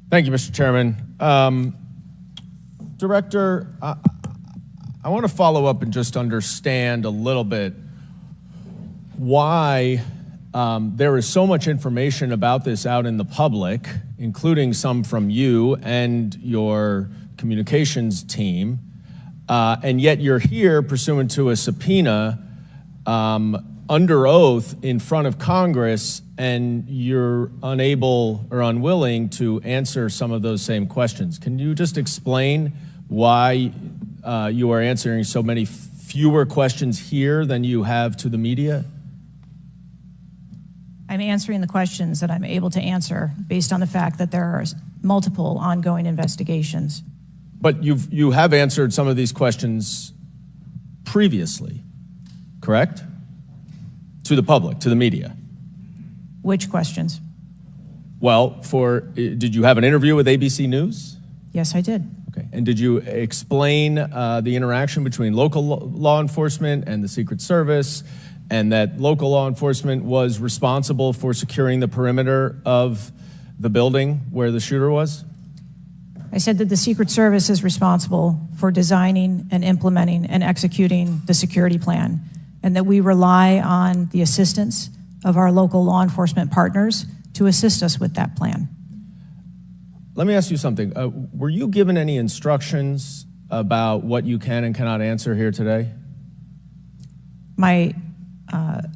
S20: Thank you, Mr. Chairman. Director, I want to follow up and just understand a little bit why there is so much information about this out in the public, including some from you and your communications team, and yet you're here pursuant to a subpoena under oath in front of Congress, and you're unable or unwilling to answer some of those same questions. Can you just explain why you are answering so many fewer questions here than you have to the media?
S3: I'm answering the questions that I'm able to answer based on the fact that there are multiple ongoing investigations.
S20: But you have answered some of these questions previously, correct? To the public, to the media.
S3: Which questions?
S20: Well, did you have an interview with ABC News?
S3: Yes, I did.
S20: Okay. And did you explain the interaction between local law enforcement and the Secret Service, and that local law enforcement was responsible for securing the perimeter of the building where the shooter was?
S3: I said that the Secret Service is responsible for designing and implementing and executing the security plan, and that we rely on the assistance of our local law enforcement partners to assist us with that plan.
S20: Let me ask you something. Were you given any instructions about what you can and cannot answer here today?
S3: My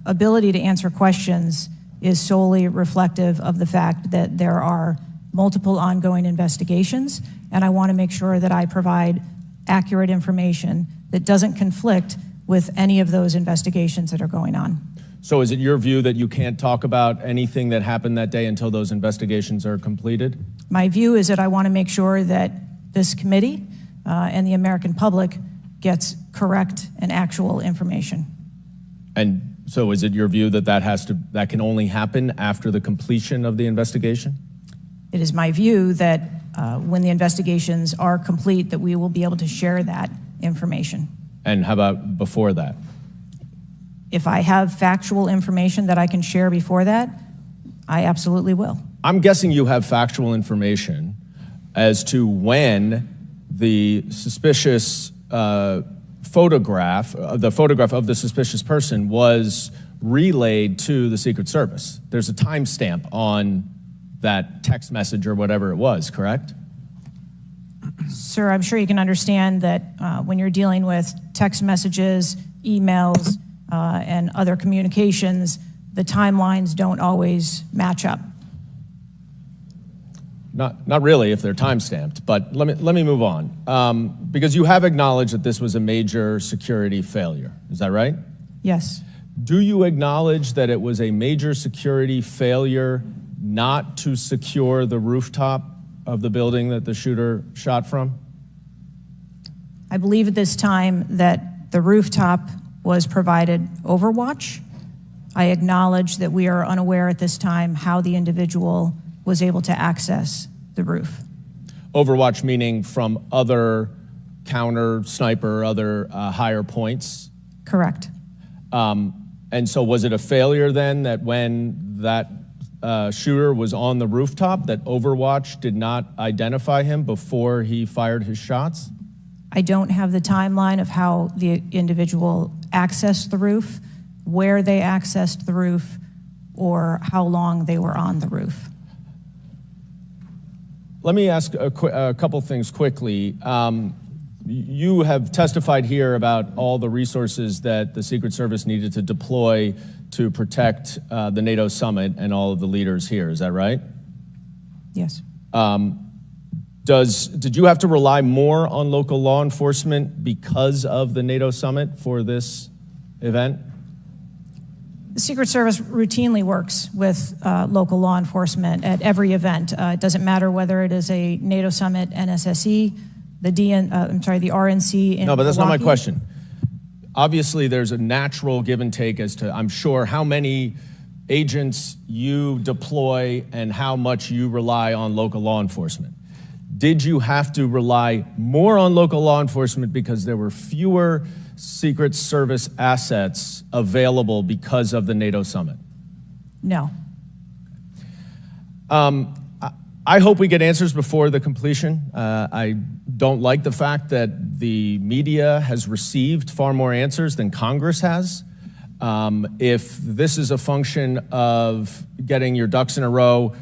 S3: ability to answer questions is solely reflective of the fact that there are multiple ongoing investigations, and I want to make sure that I provide accurate information that doesn't conflict with any of those investigations that are going on.
S20: So is it your view that you can't talk about anything that happened that day until those investigations are completed?
S3: My view is that I want to make sure that this committee and the American public gets correct and actual information.
S20: And so is it your view that that can only happen after the completion of the investigation?
S3: It is my view that when the investigations are complete, that we will be able to share that information.
S20: And how about before that?
S3: If I have factual information that I can share before that, I absolutely will.
S20: I'm guessing you have factual information as to when the suspicious photograph of the suspicious person was relayed to the Secret Service. There's a timestamp on that text message or whatever it was, correct?
S3: Sir, I'm sure you can understand that when you're dealing with text messages, emails, and other communications, the timelines don't always match up.
S20: Not really if they're time-stamped, but let me move on. Because you have acknowledged that this was a major security failure. Is that right?
S3: Yes.
S20: Do you acknowledge that it was a major security failure not to secure the rooftop of the building that the shooter shot from?
S3: I believe at this time that the rooftop was provided Overwatch. I acknowledge that we are unaware at this time how the individual was able to access the roof.
S20: Overwatch meaning from other counter sniper, other higher points?
S3: Correct.
S20: And so was it a failure then that when that shooter was on the rooftop that Overwatch did not identify him before he fired his shots?
S3: I don't have the timeline of how the individual accessed the roof, where they accessed the roof, or how long they were on the roof.
S20: Let me ask a couple things quickly. You have testified here about all the resources that the Secret Service needed to deploy to protect the NATO summit and all of the leaders here. Is that right?
S3: Yes.
S20: Did you have to rely more on local law enforcement because of the NATO summit for this event?
S3: The Secret Service routinely works with local law enforcement at every event. It doesn't matter whether it is a NATO summit, NSSE, the RNC in
S20: No, but that's not my
S3: Milwaukee.
S20: question. Obviously, there's a natural give and take as to, I'm sure, how many agents you deploy and how much you rely on local law enforcement. Did you have to rely more on local law enforcement because there were fewer Secret Service assets available because of the NATO summit?
S3: No.
S20: I hope we get answers before the completion. I don't like the fact that the media has received far more answers than Congress has. If this is a function of getting your ducks in a row,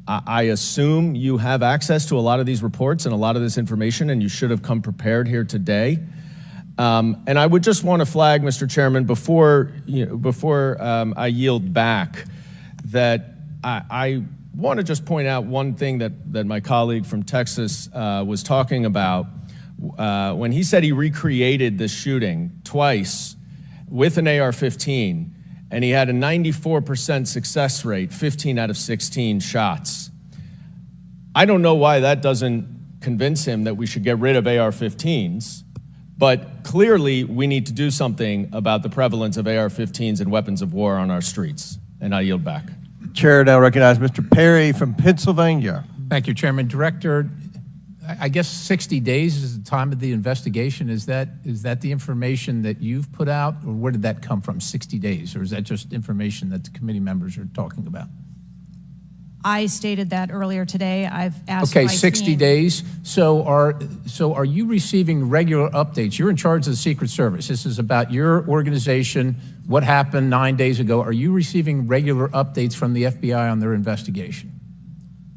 S20: I assume you have access to a lot of these reports and a lot of this information, and you should have come prepared here today. And I would just want to flag, Mr. Chairman, before I yield back, that I want to just point out one thing that my colleague from Texas was talking about. When he said he recreated this shooting twice with an AR-15, and he had a 94% success rate, 15 out of 16 shots. I don't know why that doesn't convince him that we should get rid of AR-15s, but clearly we need to do something about the prevalence of AR-15s and weapons of war on our streets. And I yield back.
S1: Chair now recognize Mr. Perry from Pennsylvania.
S21: Thank you, Chairman. Director, I guess 60 days is the time of the investigation. Is that the information that you've put out, or where did that come from, 60 days? Or is that just information that the committee members are talking about?
S3: I stated that earlier today. I've asked
S21: Okay,
S3: my
S21: 60
S3: team.
S21: days. So are you receiving regular updates? You're in charge of the Secret Service. This is about your organization, what happened 9 days ago. Are you receiving regular updates from the FBI on their investigation?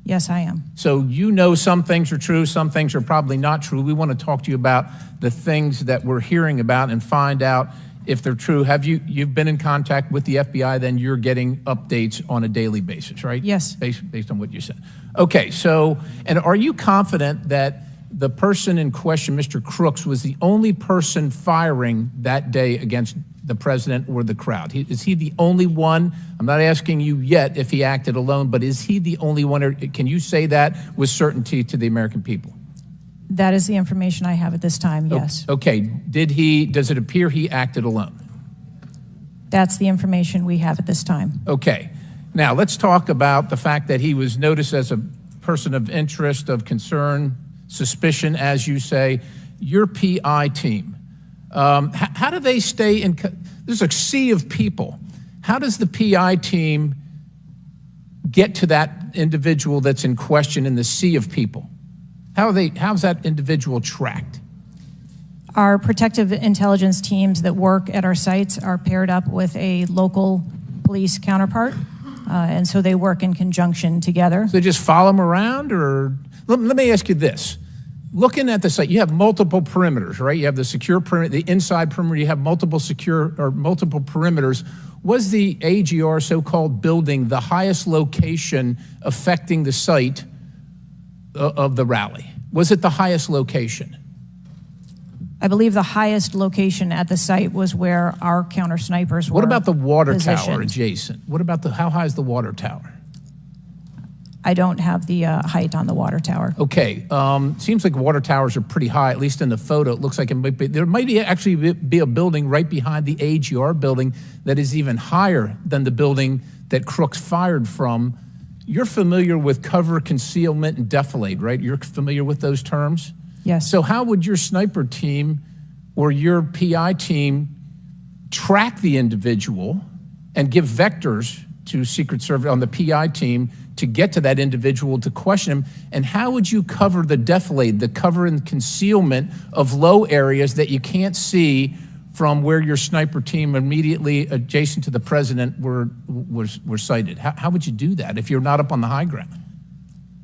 S3: Yes, I am.
S21: So you know some things are true, some things are probably not true. We want to talk to you about the things that we're hearing about and find out if they're true. Have you've been in contact with the FBI, then you're getting updates on a daily basis, right?
S3: Yes.
S21: Based on what you said. Okay, so, and are you confident that the person in question, Mr. Crooks, was the only person firing that day against the president or the crowd? Is he the only one? I'm not asking you yet if he acted alone, but is he the only one, or can you say that with certainty to the American people?
S3: That is the information I have at this time, yes.
S21: Okay, does it appear he acted alone?
S3: That's the information we have at this time.
S21: Okay, now let's talk about the fact that he was noticed as a person of interest, of concern, suspicion, as you say. Your PI team, how do they stay in, there's a sea of people. How does the PI team get to that individual that's in question in the sea of people? How's that individual tracked?
S3: Our protective intelligence teams that work at our sites are paired up with a local police counterpart, and so they work in conjunction together.
S21: So they just follow them around, or let me ask you this. Looking at the site, you have multiple perimeters, right? You have the secure perimeter, the inside perimeter, you have multiple perimeters. Was the AGR so-called building the highest location affecting the site of the rally? Was it the highest location?
S3: I believe the highest location at the site was where our counter snipers were.
S21: What about the water
S3: positioned.
S21: tower adjacent? What about how high is the water tower?
S3: I don't have the height on the water tower.
S21: Okay, seems like water towers are pretty high, at least in the photo. It looks like there might actually be a building right behind the AGR building that is even higher than the building that Crooks fired from. You're familiar with cover, concealment, and defilade, right? You're familiar with those terms?
S3: Yes.
S21: So how would your sniper team or your PI team track the individual and give vectors to Secret Service on the PI team to get to that individual to question him? And how would you cover the defilade, the cover and concealment of low areas that you can't see from where your sniper team immediately adjacent to the president were sighted? How would you do that if you're not up on the high ground?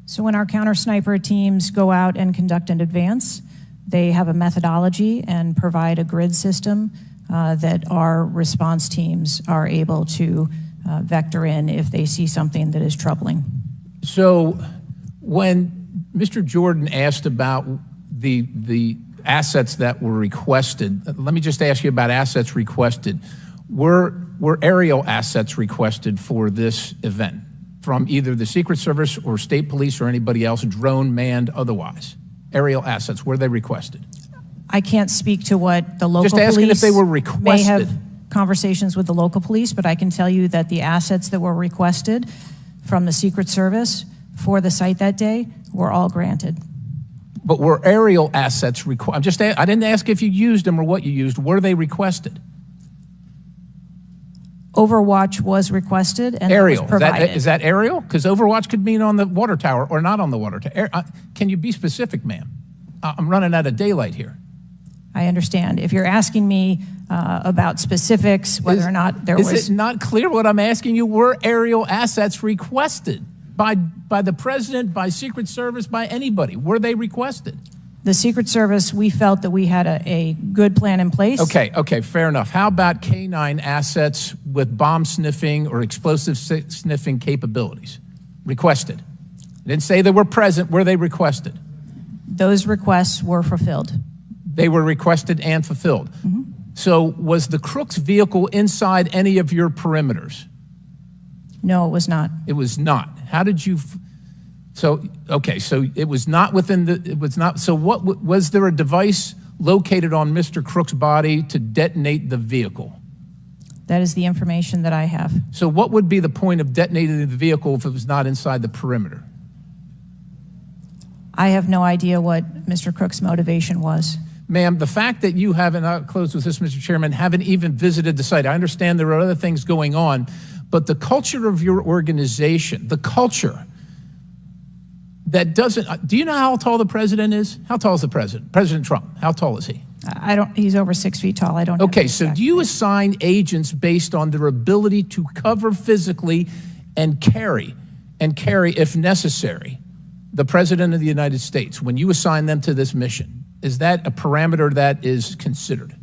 S3: So when our counter sniper teams go out and conduct an advance, they have a methodology and provide a grid system that our response teams are able to vector in if they see something that is troubling.
S21: So when Mr. Jordan asked about the assets that were requested, let me just ask you about assets requested. Were aerial assets requested for this event from either the Secret Service or state police or anybody else, drone, manned, otherwise? Aerial assets, were they requested?
S3: I can't speak to what the local
S21: just asking
S3: police
S21: if they were requested.
S3: may have conversations with the local police, but I can tell you that the assets that were requested from the Secret Service for the site that day were all granted.
S21: But were aerial assets requested? I didn't ask if you used them or what you used. Were they requested?
S3: Overwatch was requested and
S21: aerial.
S3: was provided.
S21: Is that aerial? Because Overwatch could mean on the water tower or not on the water tower. Can you be specific, ma'am? I'm running out of daylight here.
S3: I understand. If you're asking me about specifics, whether or not there was...
S21: Is it not clear what I'm asking you? Were aerial assets requested by the president, by Secret Service, by anybody? Were they requested?
S3: The Secret Service, we felt that we had a good plan in place.
S21: Okay, fair enough. How about K9 assets with bomb sniffing or explosive sniffing capabilities? Requested. I didn't say they were present. Were they requested?
S3: Those requests were fulfilled.
S21: They were requested and fulfilled. Mm-hmm. So was the Crooks vehicle inside any of your perimeters?
S3: No, it was not.
S21: It was not. How did you... So it was not within so what, was there a device located on Mr. Crook's body to detonate the vehicle?
S3: That is the information that I have.
S21: So what would be the point of detonating the vehicle if it was not inside the perimeter?
S3: I have no idea what Mr. Crook's motivation was.
S21: Ma'am, the fact that you haven't, I'll close with this, Mr. Chairman, haven't even visited the site. I understand there are other things going on, but the culture of your organization, the culture that doesn't, do you know how tall the president is? How tall is the president? President Trump, how tall is he?
S3: He's over 6 feet tall. I don't know.
S21: Okay, so do you assign agents based on their ability to cover physically and carry if necessary, the President of the United States, when you assign them to this mission? Is that a parameter that is considered?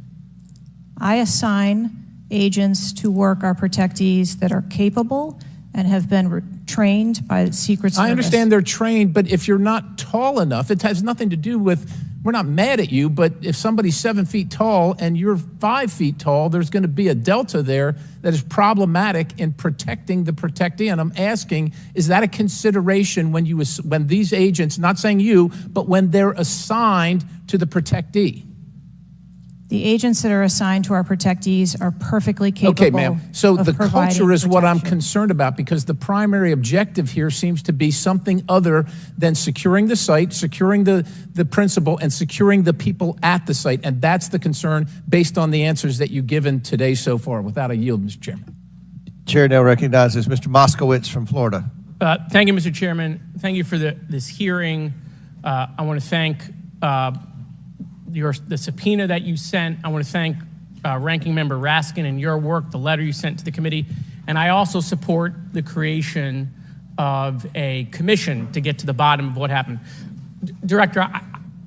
S3: I assign agents to work our protectees that are capable and have been trained by the Secret Service.
S21: I understand they're trained, but if you're not tall enough, it has nothing to do with, we're not mad at you, but if somebody's 7 feet tall and you're 5 feet tall, there's going to be a delta there that is problematic in protecting the protectee. And I'm asking, is that a consideration when these agents, not saying you, but when they're assigned to the protectee?
S3: The agents that are assigned to our protectees are perfectly capable.
S21: Okay, ma'am. So the culture is what I'm
S3: protection.
S21: concerned about, because the primary objective here seems to be something other than securing the site, securing the principal, and securing the people at the site. And that's the concern based on the answers that you've given today so far. Without a yield, Mr. Chairman.
S1: Chair now recognizes Mr. Moskowitz from Florida.
S5: Thank you, Mr. Chairman. Thank you for this hearing. I want to thank the subpoena that you sent. I want to thank Ranking Member Raskin and your work, the letter you sent to the committee. And I also support the creation of a commission to get to the bottom of what happened. Director,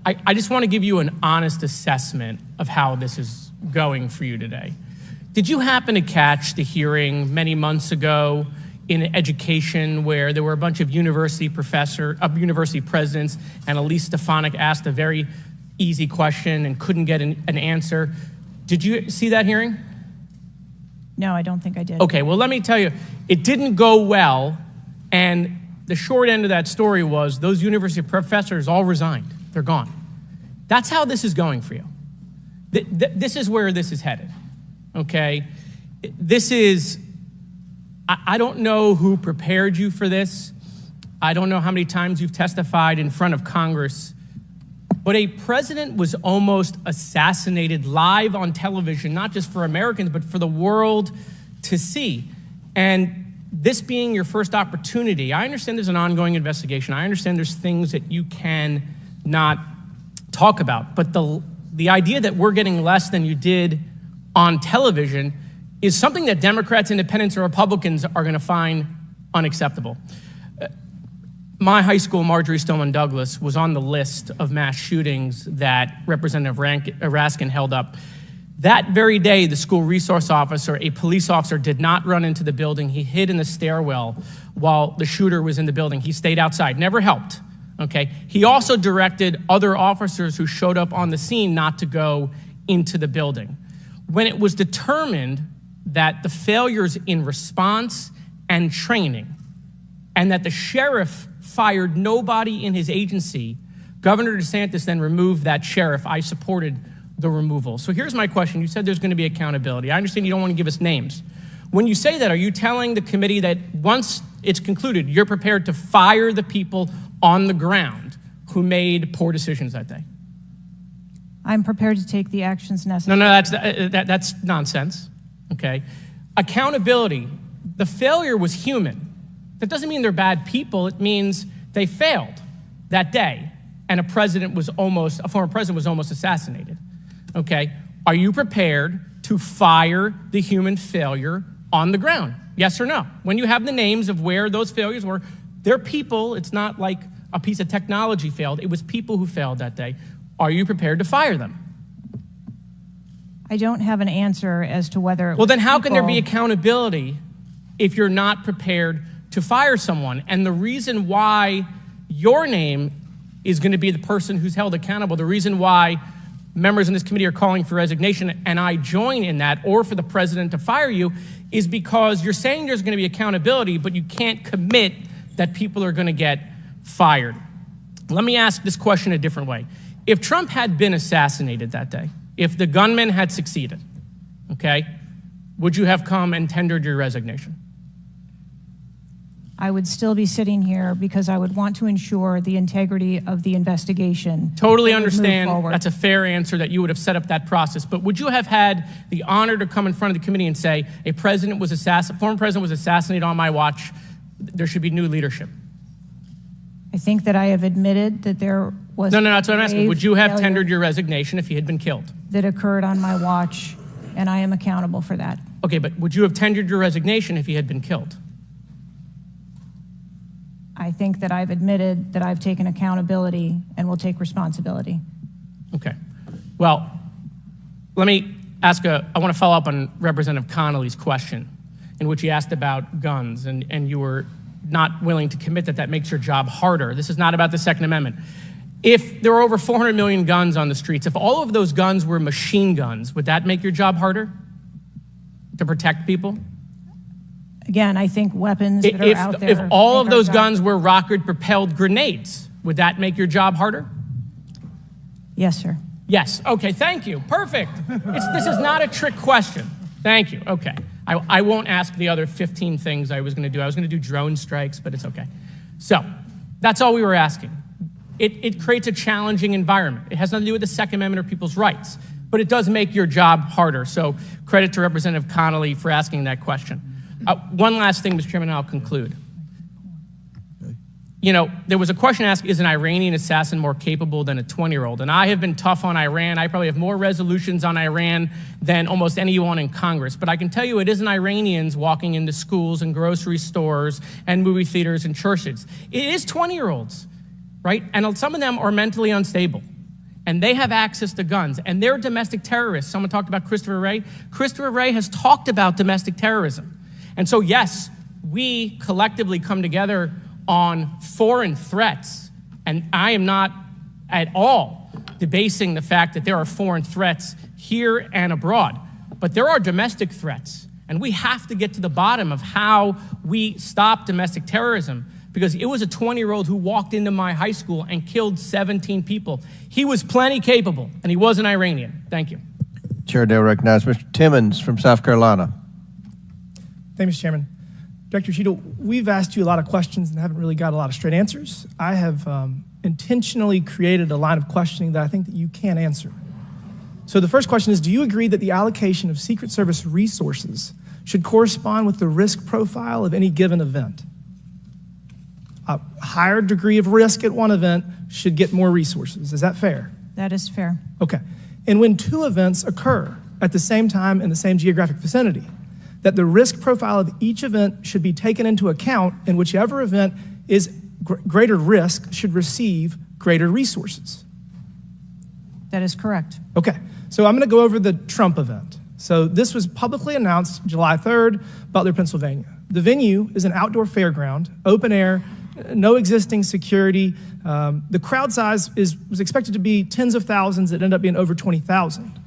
S5: I just want to give you an honest assessment of how this is going for you today. Did you happen to catch the hearing many months ago in education where there were a bunch of university presidents and Elise Stefanik asked a very easy question and couldn't get an answer? Did you see that hearing?
S3: No, I don't think I did.
S5: Okay, well, let me tell you, it didn't go well, and the short end of that story was those university professors all resigned. They're gone. That's how this is going for you. This is where this is headed, okay? This is, I don't know who prepared you for this. I don't know how many times you've testified in front of Congress, but a president was almost assassinated live on television, not just for Americans, but for the world to see. And this being your first opportunity, I understand there's an ongoing investigation. I understand there's things that you can not talk about. But the idea that we're getting less than you did on television is something that Democrats, Independents, or Republicans are going to find unacceptable. My high school, Marjorie Stoneman Douglas, was on the list of mass shootings that Representative Raskin held up. That very day, the school resource officer, a police officer, did not run into the building. He hid in the stairwell while the shooter was in the building. He stayed outside, never helped, okay? He also directed other officers who showed up on the scene not to go into the building. When it was determined that the failures in response and training, and that the sheriff fired nobody in his agency, Governor DeSantis then removed that sheriff. I supported the removal. So here's my question. You said there's going to be accountability. I understand you don't want to give us names. When you say that, are you telling the committee that once it's concluded, you're prepared to fire the people on the ground who made poor decisions that day?
S3: I'm prepared to take the actions necessary.
S5: No, that's nonsense, okay? Accountability, the failure was human. That doesn't mean they're bad people. It means they failed that day, and a former president was almost assassinated, okay? Are you prepared to fire the human failure on the ground? Yes or no? When you have the names of where those failures were, they're people. It's not like a piece of technology failed. It was people who failed that day. Are you prepared to fire them?
S3: I don't have an answer as to whether.
S5: Well, then how can there be accountability if you're not prepared to fire someone? And the reason why your name is going to be the person who's held accountable, the reason why members in this committee are calling for resignation, and I join in that, or for the president to fire you, is because you're saying there's going to be accountability, but you can't commit that people are going to get fired. Let me ask this question a different way. If Trump had been assassinated that day, if the gunman had succeeded, okay, would you have come and tendered your resignation?
S3: I would still be sitting here because I would want to ensure the integrity of the investigation.
S5: Totally understand. That's a fair answer, that you would have set up that process. But would you have had the honor to come in front of the committee and say, a former president was assassinated on my watch, there should be new leadership?
S3: I think that I have admitted that there was
S5: No, that's what I'm asking. Would you have
S3: failure
S5: tendered your resignation if he had been killed?
S3: that occurred on my watch, and I am accountable for that.
S5: Okay, but would you have tendered your resignation if he had been killed?
S3: I think that I've admitted that I've taken accountability and will take responsibility.
S5: Okay. Well, let me ask I want to follow up on Representative Connolly's question, in which he asked about guns, and you were not willing to commit that makes your job harder. This is not about the Second Amendment. If there were over 400 million guns on the streets, if all of those guns were machine guns, would that make your job harder to protect people?
S3: Again, I think weapons that are out there.
S5: If all of those
S3: job-
S5: guns were rocket-propelled grenades, would that make your job harder?
S3: Yes, sir.
S5: Yes. Okay, thank you. Perfect. This is not a trick question. Thank you. Okay. I won't ask the other 15 things I was going to do. I was going to do drone strikes, but it's okay. So that's all we were asking. It creates a challenging environment. It has nothing to do with the Second Amendment or people's rights, but it does make your job harder. So credit to Representative Connolly for asking that question. One last thing, Mr. Chairman, and I'll conclude. You know, there was a question asked, is an Iranian assassin more capable than a 20-year-old? And I have been tough on Iran. I probably have more resolutions on Iran than almost anyone in Congress. But I can tell you it isn't Iranians walking into schools and grocery stores and movie theaters and churches. It is 20-year-olds, right? And some of them are mentally unstable. And they have access to guns. And they're domestic terrorists. Someone talked about Christopher Wray. Christopher Wray has talked about domestic terrorism. And so, yes, we collectively come together on foreign threats, and I am not at all debasing the fact that there are foreign threats here and abroad, but there are domestic threats, and we have to get to the bottom of how we stop domestic terrorism, because it was a 20-year-old who walked into my high school and killed 17 people. He was plenty capable, and he was an Iranian. Thank you.
S1: Chair now recognizes Mr. Timmons from South Carolina.
S7: Thank you, Mr. Chairman. Director Cheadle, we've asked you a lot of questions and haven't really got a lot of straight answers. I have intentionally created a line of questioning that I think that you can answer. So the first question is, do you agree that the allocation of Secret Service resources should correspond with the risk profile of any given event? A higher degree of risk at one event should get more resources. Is that fair?
S3: That is fair.
S7: Okay. And when two events occur at the same time in the same geographic vicinity, that the risk profile of each event should be taken into account, and whichever event is greater risk should receive greater resources.
S3: That is correct.
S7: Okay, so I'm going to go over the Trump event. So this was publicly announced July 3rd, Butler, Pennsylvania. The venue is an outdoor fairground, open air, no existing security. The crowd size was expected to be tens of thousands. It ended up being over 20,000.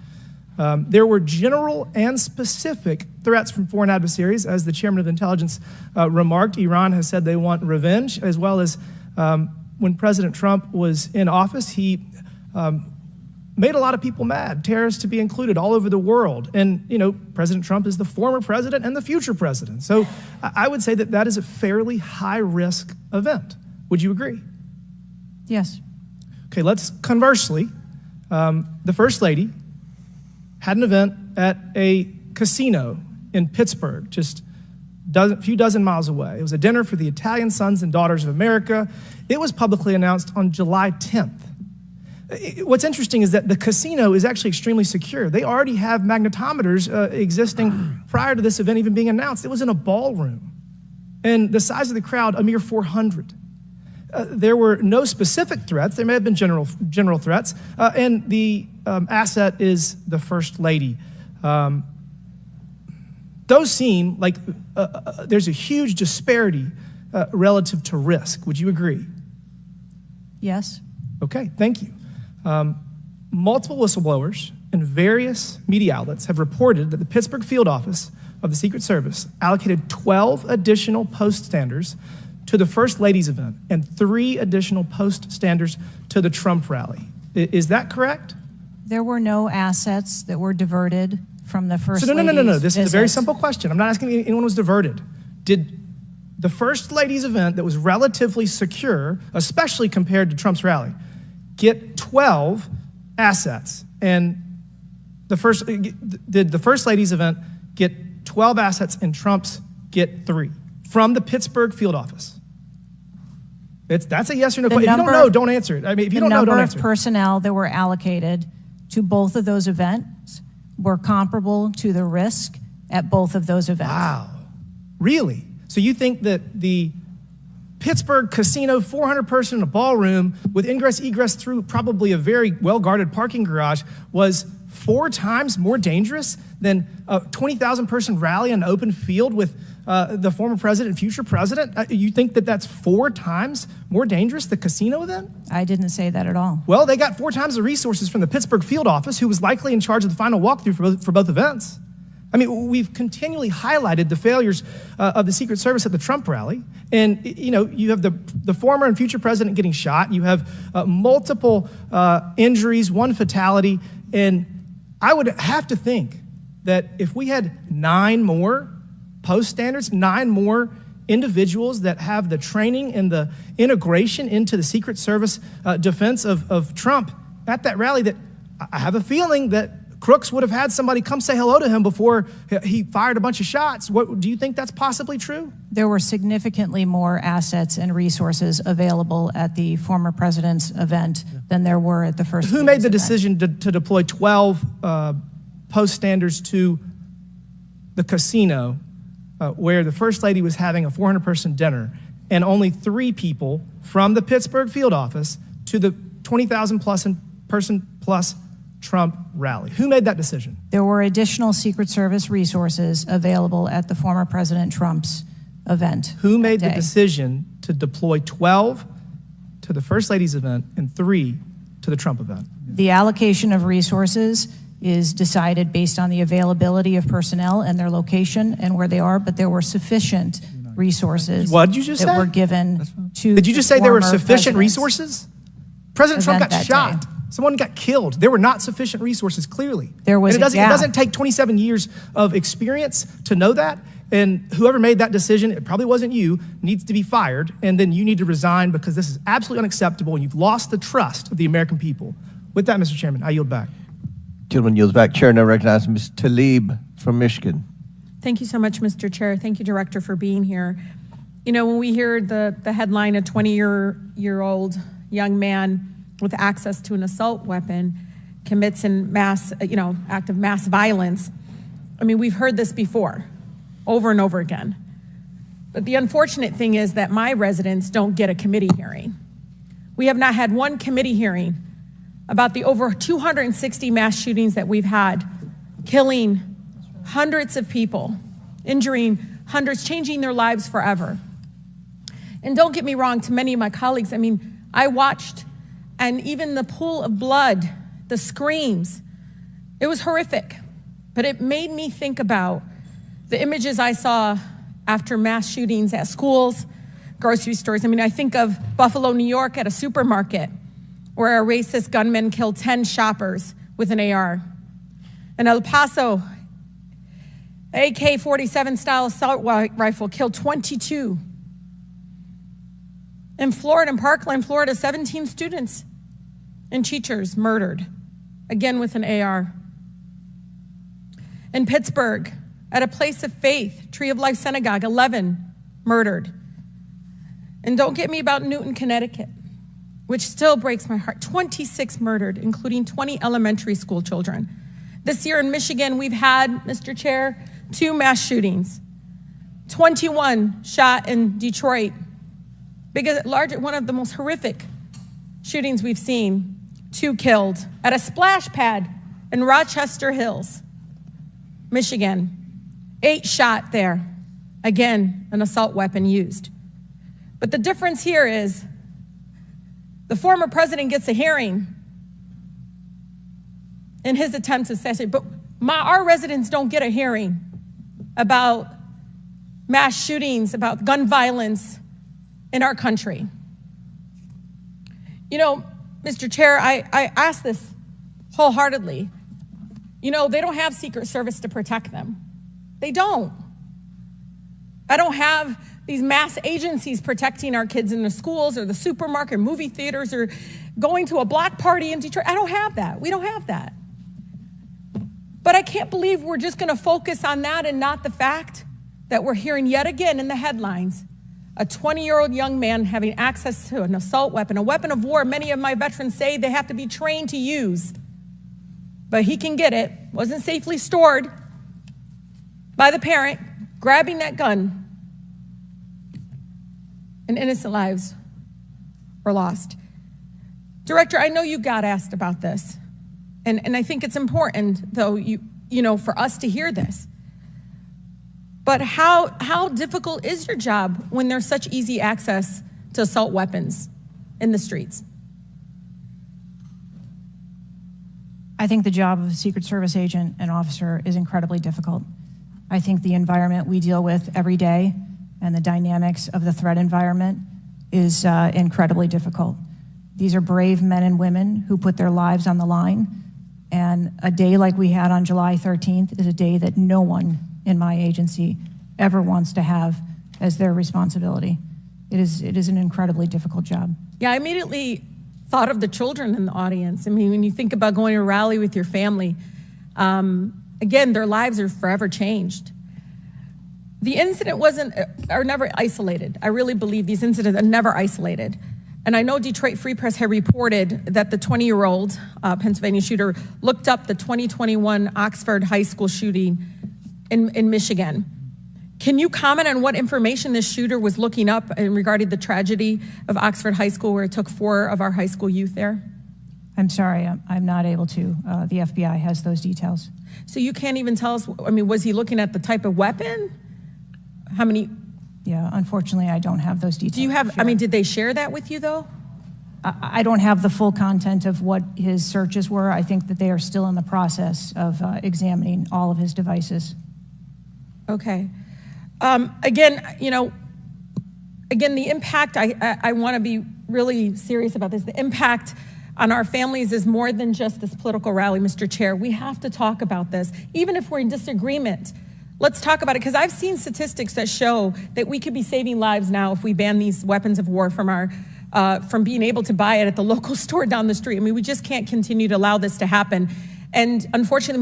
S7: There were general and specific threats from foreign adversaries. As the chairman of intelligence remarked, Iran has said they want revenge, as well as when President Trump was in office, he made a lot of people mad, terrorists to be included all over the world. And, you know, President Trump is the former president and the future president. So I would say that that is a fairly high-risk event. Would you agree?
S3: Yes.
S7: Okay, let's conversely, the First Lady had an event at a casino in Pittsburgh, just a few dozen miles away. It was a dinner for the Italian Sons and Daughters of America. It was publicly announced on July 10th. What's interesting is that the casino is actually extremely secure. They already have magnetometers existing prior to this event even being announced. It was in a ballroom. And the size of the crowd, a mere 400. There were no specific threats. There may have been general threats. And the asset is the First Lady. Those seem like there's a huge disparity relative to risk. Would you agree?
S3: Yes.
S7: Okay, thank you. Multiple whistleblowers and various media outlets have reported that the Pittsburgh field office of the Secret Service allocated 12 additional post standers to the First Lady's event and 3 additional post standers to the Trump rally. Is that correct?
S3: There were no assets that were diverted from the First Lady's
S7: No. This is a very
S3: visits.
S7: simple question. I'm not asking if anyone was diverted. Did the First Lady's event that was relatively secure, especially compared to Trump's rally, get 12 assets? And did the First Lady's event get 12 assets and Trump's get 3 from the Pittsburgh field office? That's a yes or no question. If you don't know, don't answer it. I mean, if you don't know, don't
S3: The number
S7: answer
S3: of
S7: it.
S3: personnel that were allocated to both of those events were comparable to the risk at both of those events.
S7: Wow. Really? So you think that the Pittsburgh casino, 400 person in a ballroom with ingress egress through probably a very well-guarded parking garage was 4 times more dangerous than a 20,000 person rally on an open field with the former president and future president? You think that that's 4 times more dangerous, the casino event?
S3: I didn't say that at all.
S7: Well, they got 4 times the resources from the Pittsburgh field office, who was likely in charge of the final walkthrough for both events. I mean, we've continually highlighted the failures of the Secret Service at the Trump rally. And, you know, you have the former and future president getting shot. You have multiple injuries, 1 fatality. And I would have to think that if we had 9 more post standards, 9 more individuals that have the training and the integration into the Secret Service defense of Trump at that rally, that I have a feeling that Crooks would have had somebody come say hello to him before he fired a bunch of shots. Do you think that's possibly true?
S3: There were significantly more assets and resources available at the former president's event than there were at the first.
S7: Who made the decision to deploy 12 post standards to the casino where the First Lady was having a 400-person dinner, and only 3 people from the Pittsburgh field office to the 20,000-person plus Trump rally? Who made that decision?
S3: There were additional Secret Service resources available at the former President Trump's event.
S7: Who made the decision to deploy 12 to the First Lady's event and 3 to the Trump event?
S3: The allocation of resources is decided based on the availability of personnel and their location and where they are, but there were sufficient resources
S7: What did you just
S3: that
S7: say?
S3: were given to
S7: Did you just say there were
S3: former
S7: sufficient
S3: presidents.
S7: resources? President Trump
S3: Event
S7: got
S3: that
S7: shot.
S3: day.
S7: Someone got killed. There were not sufficient resources, clearly.
S3: There was
S7: And
S3: a
S7: it
S3: gap.
S7: doesn't take 27 years of experience to know that. And whoever made that decision, it probably wasn't you, needs to be fired. And then you need to resign because this is absolutely unacceptable. And you've lost the trust of the American people. With that, Mr. Chairman, I yield back.
S1: Gentleman yields back. Chair now recognizes Ms. Tlaib from Michigan.
S8: Thank you so much, Mr. Chair. Thank you, Director, for being here. You know, when we hear the headline, a 20-year-old young man with access to an assault weapon commits an act of mass violence, I mean, we've heard this before, over and over again. But the unfortunate thing is that my residents don't get a committee hearing. We have not had one committee hearing about the over 260 mass shootings that we've had, killing hundreds of people, injuring hundreds, changing their lives forever. And don't get me wrong, to many of my colleagues, I mean, I watched, and even the pool of blood, the screams, it was horrific. But it made me think about the images I saw after mass shootings at schools, grocery stores. I mean, I think of Buffalo, New York at a supermarket where a racist gunman killed 10 shoppers with an AR. In El Paso, AK-47 style assault rifle killed 22. In Florida, in Parkland, Florida, 17 students and teachers murdered, again with an AR. In Pittsburgh, at a place of faith, Tree of Life Synagogue, 11 murdered. And don't get me about Newton, Connecticut, which still breaks my heart. 26 murdered, including 20 elementary school children. This year in Michigan, we've had, Mr. Chair, 2 mass shootings. 21 shot in Detroit. One of the most horrific shootings we've seen. 2 killed at a splash pad in Rochester Hills, Michigan. 8 shot there. Again, an assault weapon used. But the difference here is the former president gets a hearing in his attempt to assassinate, but our residents don't get a hearing about mass shootings, about gun violence in our country. You know, Mr. Chair, I ask this wholeheartedly. You know, they don't have Secret Service to protect them. They don't. I don't have these mass agencies protecting our kids in the schools or the supermarket, or movie theaters, or going to a block party in Detroit. I don't have that. We don't have that. But I can't believe we're just going to focus on that and not the fact that we're hearing yet again in the headlines A 20-year-old young man having access to an assault weapon, a weapon of war many of my veterans say they have to be trained to use. But he can get it, wasn't safely stored by the parent, grabbing that gun, and innocent lives were lost. Director, I know you got asked about this, and I think it's important, though, for us to hear this. But how difficult is your job when there's such easy access to assault weapons in the streets?
S3: I think the job of a Secret Service agent and officer is incredibly difficult. I think the environment we deal with every day and the dynamics of the threat environment is incredibly difficult. These are brave men and women who put their lives on the line, and a day like we had on July 13th is a day that no one in my agency ever wants to have as their responsibility. It is an incredibly difficult job.
S8: Yeah, I immediately thought of the children in the audience. I mean, when you think about going to a rally with your family, again, their lives are forever changed. The incident are never isolated. I really believe these incidents are never isolated. And I know Detroit Free Press had reported that the 20-year-old Pennsylvania shooter looked up the 2021 Oxford High School shooting in Michigan. Can you comment on what information this shooter was looking up in regarding the tragedy of Oxford High School, where it took 4 of our high school youth there?
S3: I'm sorry, I'm not able to. The FBI has those details.
S8: So you can't even tell us, I mean, was he looking at the type of weapon? How many?
S3: Yeah, unfortunately, I don't have those details.
S8: Do you have, I mean, did they share that with you, though?
S3: I don't have the full content of what his searches were. I think that they are still in the process of examining all of his devices.
S8: Okay. Again, the impact, I want to be really serious about this. The impact on our families is more than just this political rally, Mr. Chair. We have to talk about this, even if we're in disagreement. Let's talk about it, because I've seen statistics that show that we could be saving lives now if we ban these weapons of war from being able to buy it at the local store down the street. I mean, we just can't continue to allow this to happen. And unfortunately,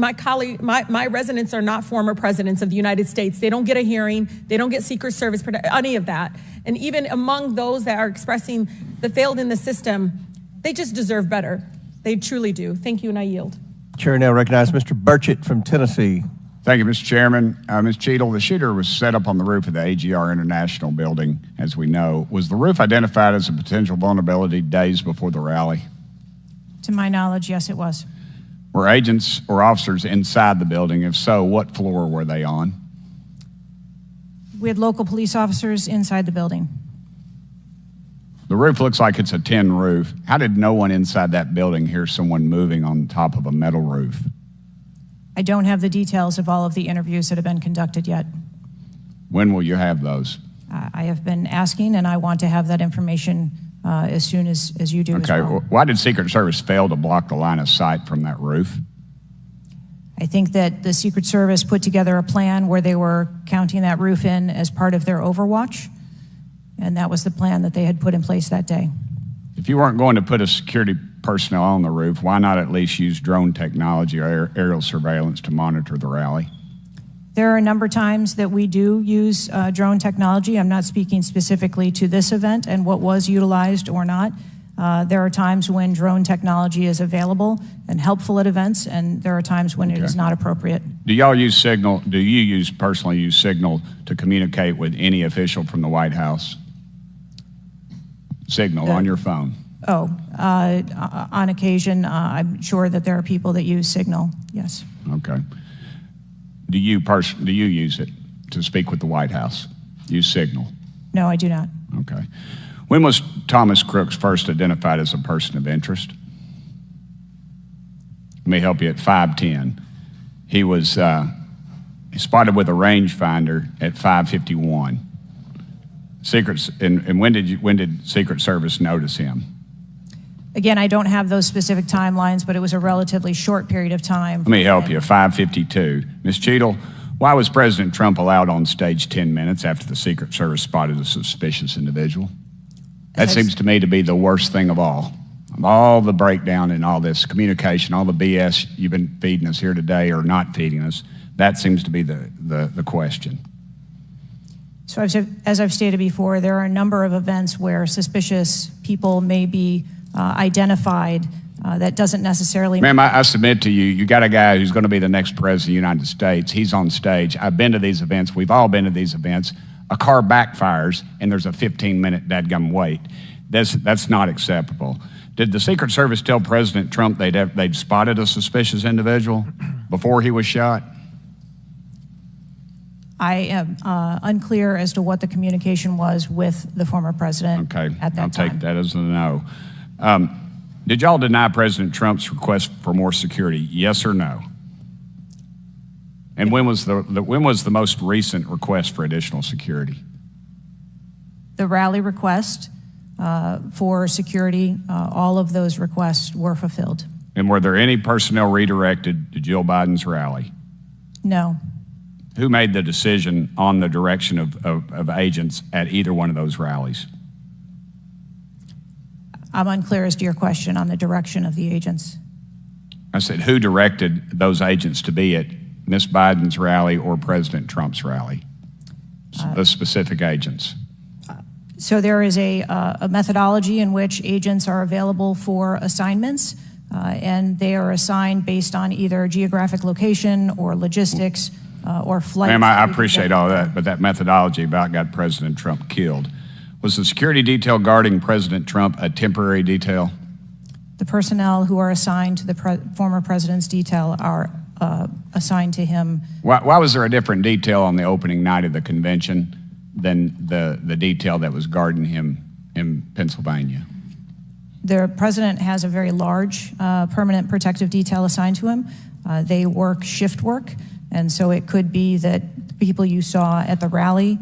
S8: my residents are not former presidents of the United States. They don't get a hearing. They don't get Secret Service, any of that. And even among those that are expressing the failed in the system, they just deserve better. They truly do. Thank you, and I yield.
S1: Chair now recognizes Mr. Burchett from Tennessee.
S4: Thank you, Mr. Chairman. Ms. Cheadle, the shooter was set up on the roof of the AGR International building, as we know. Was the roof identified as a potential vulnerability days before the rally?
S3: To my knowledge, yes, it was.
S4: Were agents or officers inside the building? If so, what floor were they on?
S3: We had local police officers inside the building.
S4: The roof looks like it's a tin roof. How did no one inside that building hear someone moving on top of a metal roof?
S3: I don't have the details of all of the interviews that have been conducted yet.
S4: When will you have those?
S3: I have been asking, and I want to have that information as soon as you do as
S4: Okay,
S3: well.
S4: why did Secret Service fail to block the line of sight from that roof?
S3: I think that the Secret Service put together a plan where they were counting that roof in as part of their overwatch, and that was the plan that they had put in place that day.
S4: If you weren't going to put a security personnel on the roof, why not at least use drone technology or aerial surveillance to monitor the rally?
S3: There are a number of times that we do use drone technology. I'm not speaking specifically to this event and what was utilized or not. There are times when drone technology is available and helpful at events, and there are times when it is not appropriate.
S4: Do y'all use Signal? Do you personally use Signal to communicate with any official from the White House? Signal on your phone?
S3: On occasion, I'm sure that there are people that use Signal, yes.
S4: Okay. Do you use it to speak with the White House? Use Signal?
S3: No, I do not.
S4: Okay. When was Thomas Crooks first identified as a person of interest? Let me help you. At 5:10. He was spotted with a rangefinder at 5:51. And when did Secret Service notice him?
S3: Again, I don't have those specific timelines, but it was a relatively short period of time.
S4: Let me help you. 5:52. Ms. Cheadle, why was President Trump allowed on stage 10 minutes after the Secret Service spotted a suspicious individual? That seems to me to be the worst thing of all. All the breakdown and all this communication, all the BS you've been feeding us here today or not feeding us, that seems to be the question.
S3: So as I've stated before, there are a number of events where suspicious people may be identified. That doesn't necessarily...
S4: Ma'am, I submit to you, you got a guy who's going to be the next president of the United States. He's on stage. I've been to these events. We've all been to these events. A car backfires, and there's a 15-minute dadgum wait. That's not acceptable. Did the Secret Service tell President Trump they'd spotted a suspicious individual before he was shot?
S3: I am unclear as to what the communication was with the former president at that time.
S4: I'll take that as a no. Did y'all deny President Trump's request for more security, yes or no? And when was the most recent request for additional security?
S3: The rally request for security, all of those requests were fulfilled.
S4: And were there any personnel redirected to Jill Biden's rally?
S3: No.
S4: Who made the decision on the direction of agents at either one of those rallies?
S3: I'm unclear as to your question on the direction of the agents.
S4: I said, who directed those agents to be at Ms. Biden's rally or President Trump's rally? The specific agents.
S3: So there is a methodology in which agents are available for assignments, and they are assigned based on either geographic location or logistics or flight.
S4: Ma'am, I appreciate all that, but that methodology about got President Trump killed. Was the security detail guarding President Trump a temporary detail?
S3: The personnel who are assigned to the former president's detail are assigned to him.
S4: Why was there a different detail on the opening night of the convention than the detail that was guarding him in Pennsylvania?
S3: The president has a very large permanent protective detail assigned to him. They work shift work, and so it could be that people you saw at the rally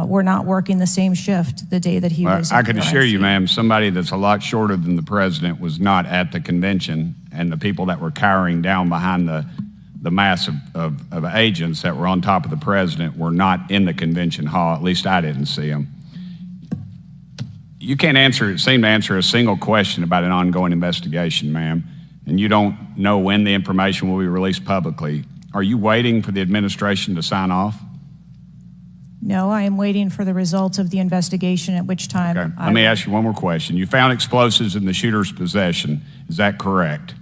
S3: were not working the same shift the day that he was.
S4: I can assure you, ma'am, somebody that's a lot shorter than the president was not at the convention, and the people that were cowering down behind the mass of agents that were on top of the president were not in the convention hall. At least I didn't see them. You can't seem to answer a single question about an ongoing investigation, ma'am, and you don't know when the information will be released publicly. Are you waiting for the administration to sign off?
S3: No, I am waiting for the results of the investigation, at which time...
S4: Okay. Let me ask you one more question. You found explosives in the shooter's possession. Is that correct?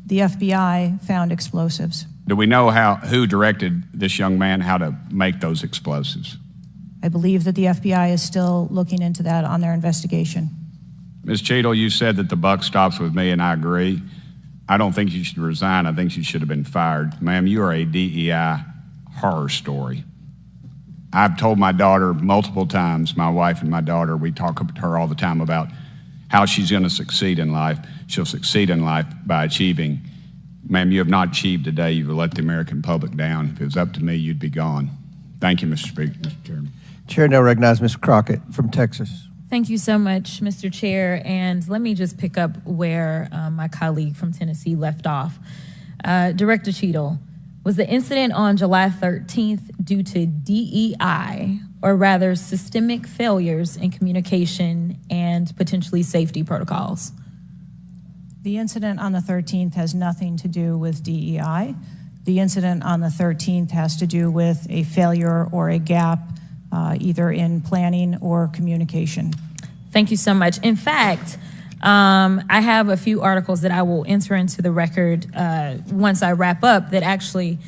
S3: The FBI found explosives.
S4: Do we know who directed this young man how to make those explosives?
S3: I believe that the FBI is still looking into that on their investigation.
S4: Ms. Cheadle, you said that the buck stops with me, and I agree. I don't think you should resign. I think you should have been fired. Ma'am, you are a DEI horror story. I've told my daughter multiple times, my wife and my daughter, we talk to her all the time about how she's going to succeed in life. She'll succeed in life by achieving. Ma'am, you have not achieved today. You've let the American public down. If it was up to me, you'd be gone. Thank you, Mr. Speaker. Mr. Chairman.
S1: Chair now recognizes Ms. Crockett from Texas.
S6: Thank you so much, Mr. Chair. And let me just pick up where my colleague from Tennessee left off. Director Cheadle, was the incident on July 13th due to DEI, or rather systemic failures in communication and potentially safety protocols?
S3: The incident on the 13th has nothing to do with DEI. The incident on the 13th has to do with a failure or a gap either in planning or communication.
S6: Thank you so much. In fact, I have a few articles that I will enter into the record once I wrap up that actually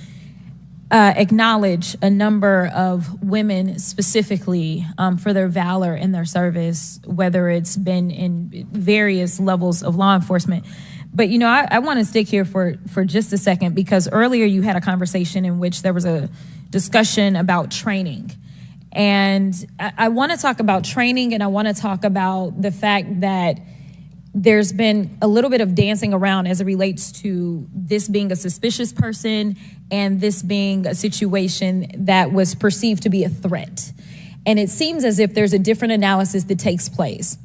S6: acknowledge a number of women specifically for their valor in their service, whether it's been in various levels of law enforcement. But, you know, I want to stick here for just a second, because earlier you had a conversation in which there was a discussion about training. And I want to talk about training, and I want to talk about the fact that there's been a little bit of dancing around as it relates to this being a suspicious person and this being a situation that was perceived to be a threat. And it seems as if there's a different analysis that takes place.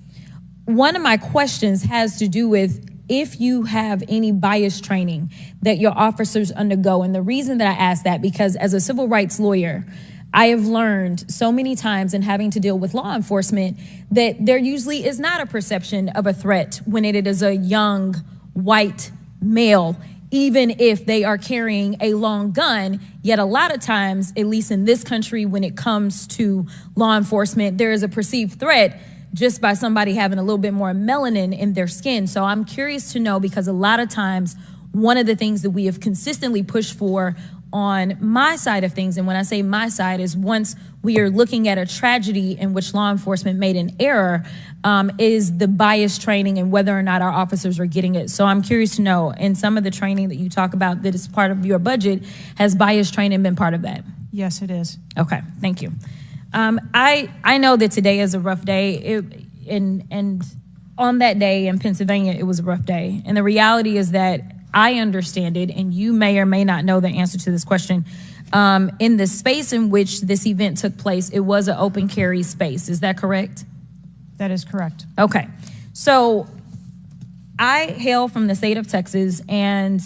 S6: One of my questions has to do with if you have any bias training that your officers undergo. And the reason that I ask that, because as a civil rights lawyer, I have learned so many times in having to deal with law enforcement that there usually is not a perception of a threat when it is a young white male even if they are carrying a long gun. Yet a lot of times, at least in this country, when it comes to law enforcement, there is a perceived threat just by somebody having a little bit more melanin in their skin. So I'm curious to know, because a lot of times, one of the things that we have consistently pushed for on my side of things, and when I say my side, is once we are looking at a tragedy in which law enforcement made an error, is the bias training and whether or not our officers are getting it. So I'm curious to know, in some of the training that you talk about that is part of your budget, has bias training been part of that?
S3: Yes, it is.
S6: Okay, thank you. I know that today is a rough day, and on that day in Pennsylvania, it was a rough day. And the reality is that I understand it, and you may or may not know the answer to this question. In the space in which this event took place, it was an open carry space. Is that correct?
S3: That is correct.
S6: Okay. So I hail from the state of Texas, and